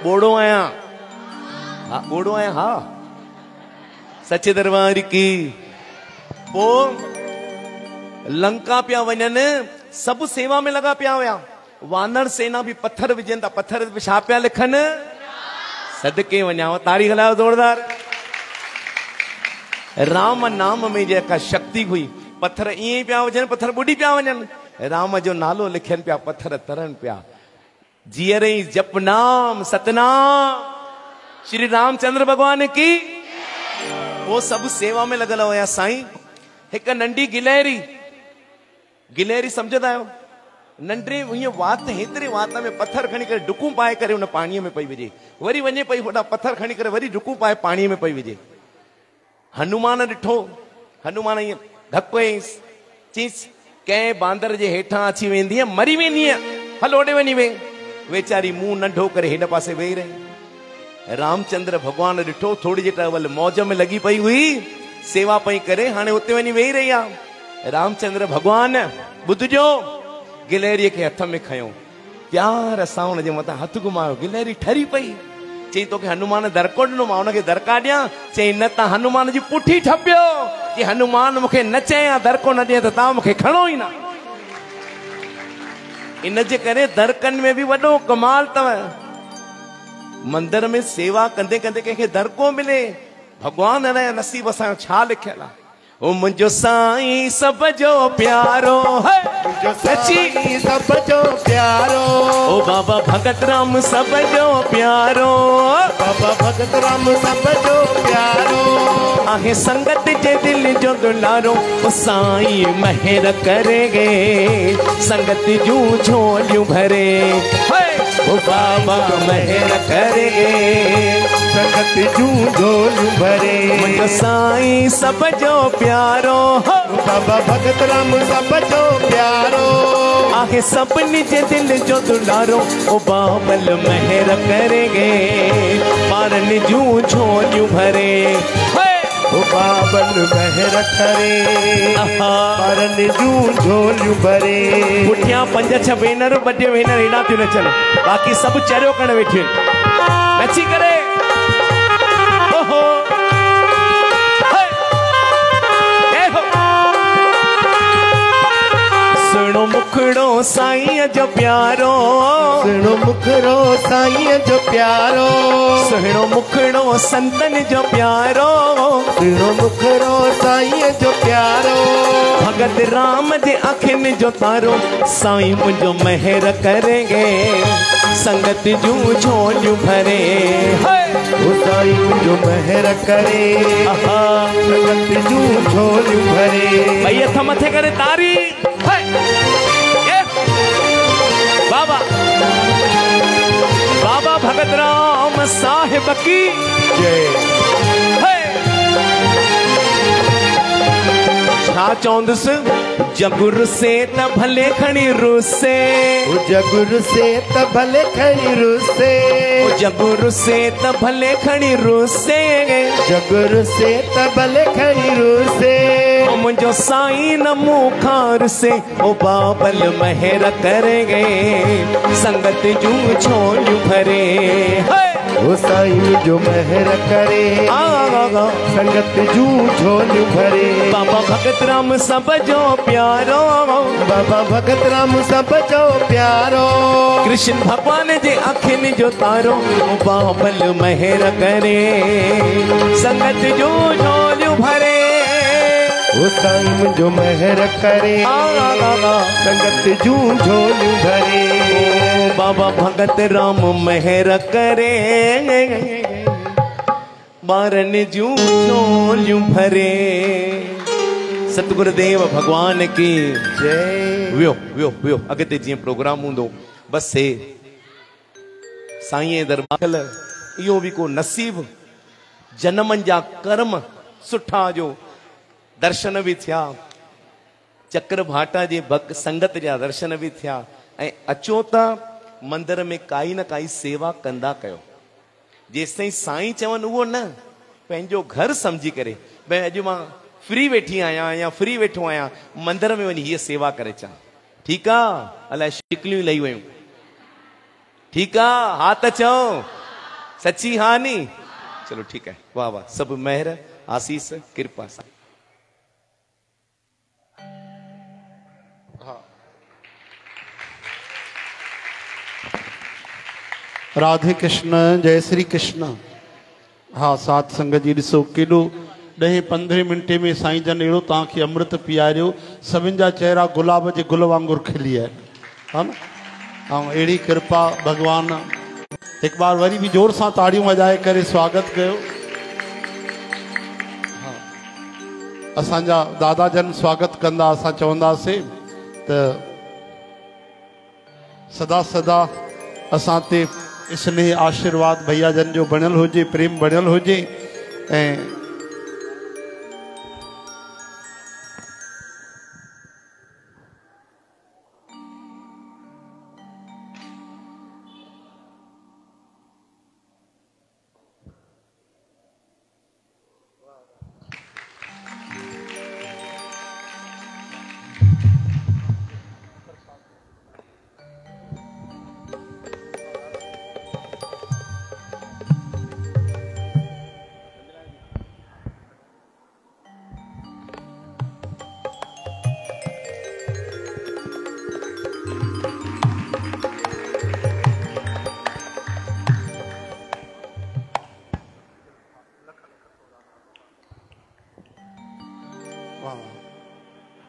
ॿोड़ो आहियां, हा ॿोड़ो आहियां, हा। सच्चे दरबार की। पोइ लंका पिया वञनि, सभु सेवा में लॻा पिया हुया। वानर सेना बि पत्थर विझनि था, पत्थर छा पिया लिखनि? सदके वञाव, ताड़ी हलायो ज़ोरदार। राम नाम में जेका शक्ति हुई, पत्थर ईअं ई पिया विझनि, पत्थर ॿुॾी पिया वञनि। राम जो नालो लिखनि पिया, पत्थर तरनि पिया। जीअर ई जप नाम सतनाम श्री रामचंद्र भगवान की। वो सभु सेवा में लॻल हुया। साईं हिकु नंढी गिलहरी सम्झंदा आहियो? नंढे हीअं वात, हेतिरे वात में पत्थर खणी करे डुकूं पाए करे उन पाणीअ में पई विझे, वरी वञे पई होॾा पत्थर खणी करे वरी डुकूं पाए पाणीअ में पई विझे। हनुमान ॾिठो, हनुमान ईअं धक हयईंसि, चईंसि कंहिं बांदर जे हेठां अची वेंदी आहे, मरी वेंदी आहे, हल होॾे वञी वे। वेचारी मुंहुं नंढो करे हिन पासे वेही रही। रामचंद्र भगवान ॾिठो, थोड़ी देरि टवल मौज में लॻी पई हुई, सेवा पई करे, हाणे उते वञी वेही रही आहे। रामचंद्र भगवान ॿुधजो, गिलहरीअ खे हथ में खयो, प्यार सां हुनजे मथां हथ घुमायो। गिलहरी ठरी पई, चई तोखे हनुमान दरको ॾिनो, मां हुनखे दरका ॾियां? चई न, तव्हां हनुमान जी पुठी ठपियो कि हनुमान मूंखे न चए या दरको न ॾिए त तव्हां मूंखे खणो ई न। इन जे करे दरकनि में बि वॾो कमाल अथव। मंदर में सेवा कंदे कंदे कंहिंखे दरको मिले, भगवान अलाए नसीब असांजो छा लिखियल आहे। ओ मुंहिंजो साईं सभ जो प्यारो है, मुंहिंजो सची सभ जो प्यारो। ओ बाबा भगत राम सभ जो प्यारो, बाबा भगत राम सभ जो प्यारो। आहे संगत जे दिल जो दुलारो, ओ साईं महर करेगे, संगत जूं झोलियूं भरे। ओ बाबा महर करेगे, संगत जूं झोलियूं भरे। मुंहिंजो साईं सभ जो प्यारो, बाबा भगत राम सभ जो प्यारो। आहे सभिनी जे दिल जो दुलारो, ओ बाबल महर करेगे, ॿारनि जूं झोलियूं भरे। ओ बाबल महर करे, ॿारनि जूं झोलियूं भरे। पुठियां 5-6 भेनरूं, 2 भेनर हेॾा थियूं नचनि, बाक़ी सभु चरियो करण वेठियूं आहिनि नची करे। ओहो सुनो मुखड़ो साईं जो प्यारो, सुनो मुखड़ो साईं जो प्यारो। सुनो मुखड़ो संतन जो प्यारो, सुनो मुखड़ो साईं जो प्यारो। भगत राम जे अखियुनि जो तारो, साईं मुंहिंजो महर करेंगे, संगत जूं झोलियूं भरे। ओ साईं मुंहिंजो महर करे, संगत जूं झोलियूं भरे। भई हथ मथे करे तारी। बाबा बाबा भगत राम साहिब की जय। छा छा चौंदुसि जगुर से त भले खणी रुसे जगुर से त भले खणी रुसे जगुर से त भले खणी रुसे जगुर से त भले खणी रुसे मुझो साईं न मुखार से ओ बाबल महर करेंगे संगत जू छोड़ भरे ओ साईं जो महर करे संगत जू झोल भरे बाबा भगत राम सब जो प्यारो बाबा भगत राम सब जो प्यारो कृष्ण भगवान जे अखिन जो तारो बाबल महर करे संगत जो झोल भरे ओ साईं जो महर करे संगत जू झोल भरे बाबा भगत राम महर करे बारन जू झोल भरे सतगुरुदेव भगवान की जय वियो वियो वियो अगते जी प्रोग्राम हूंदो बस से साईं दरबार इहो भी को नसीब जन्मनि जा कर्म सुठा जो दर्शन भी थिया चक्र भाटा जे भक्त संगत जा दर्शन भी थिया ऐं अचो त मंदिर में काई न काई सेवा कंदा कयो जेसिताईं साईं चवनि उहो न पंहिंजो घर समझी करे भई अॼु मां फ्री वेठी आहियां या फ्री वेठो आहियां मंदिर में वञी हीअ सेवा करे अचां ठीकु आहे अलाए शिकलियूं लही वयूं ठीकु आहे हा त चओ सची हा नी चलो ठीकु आहे वाह वाह सभु महिर आसीस कृपा सां राधे कृष्ण जय श्री कृष्ण। हाँ सात संगत जी ॾिसो केॾो 10-15 मिंटे में साईं जन अहिड़ो तव्हांखे अमृत पीआरियो सभिनि जा चेहरा गुलाब जे गुल वांगुरु खिली आहिनि हा न ऐं अहिड़ी कृपा भगवान हिकु बार वरी बि जोर सां ताड़ियूं वॼाए करे स्वागत कयो। हा असांजा दादा जन स्वागत कंदा असां चवंदासीं त सदा सदा असां ते स्नेह आशीर्वाद भैया जन जो बणियल हुजे प्रेम बणियल हुजे ऐं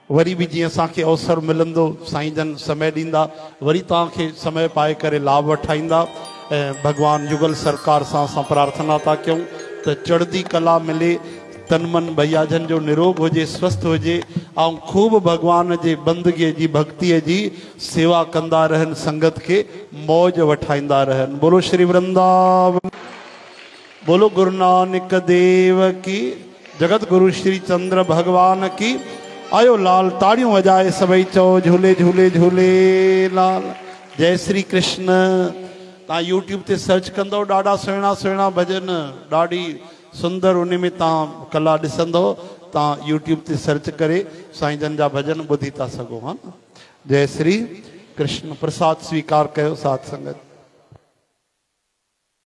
वरी भी जी असांखे अवसर मिलंदो साईं जन समय ॾींदा वरी तव्हांखे समय पाए करे लाभ वठाईंदा भगवान युगल सरकार सां असां प्रार्थना था कयूं त चढ़दी कला मिले तन मन भैया जन जो निरोग हुजे स्वस्थ हुजे ऐं खूब भगवान जे बंदगीअ जी भक्तीअ जी सेवा कंदा रहनि संगत के मौज वठाईंदा रहनि। बोलो श्री वृंदावन बोलो गुरु नानक देव की जगत गुरु श्री चंद्र भगवान की आयो लाल ताड़ियों वजाए सभई चो झूले झूले झूले लाल जय श्री कृष्ण। तव्हां यूट्यूब ते सर्च कंदो ॾाढा सुहिणा सुहिणा भजन ॾाढी सुंदर उन में तव्हां कला ॾिसंदो तव्हां यूट्यूब ते सर्च करे साईं जन जा भजन ॿुधी था सघो हा न। जय श्री कृष्ण। प्रसाद स्वीकार कयो साथ संगत।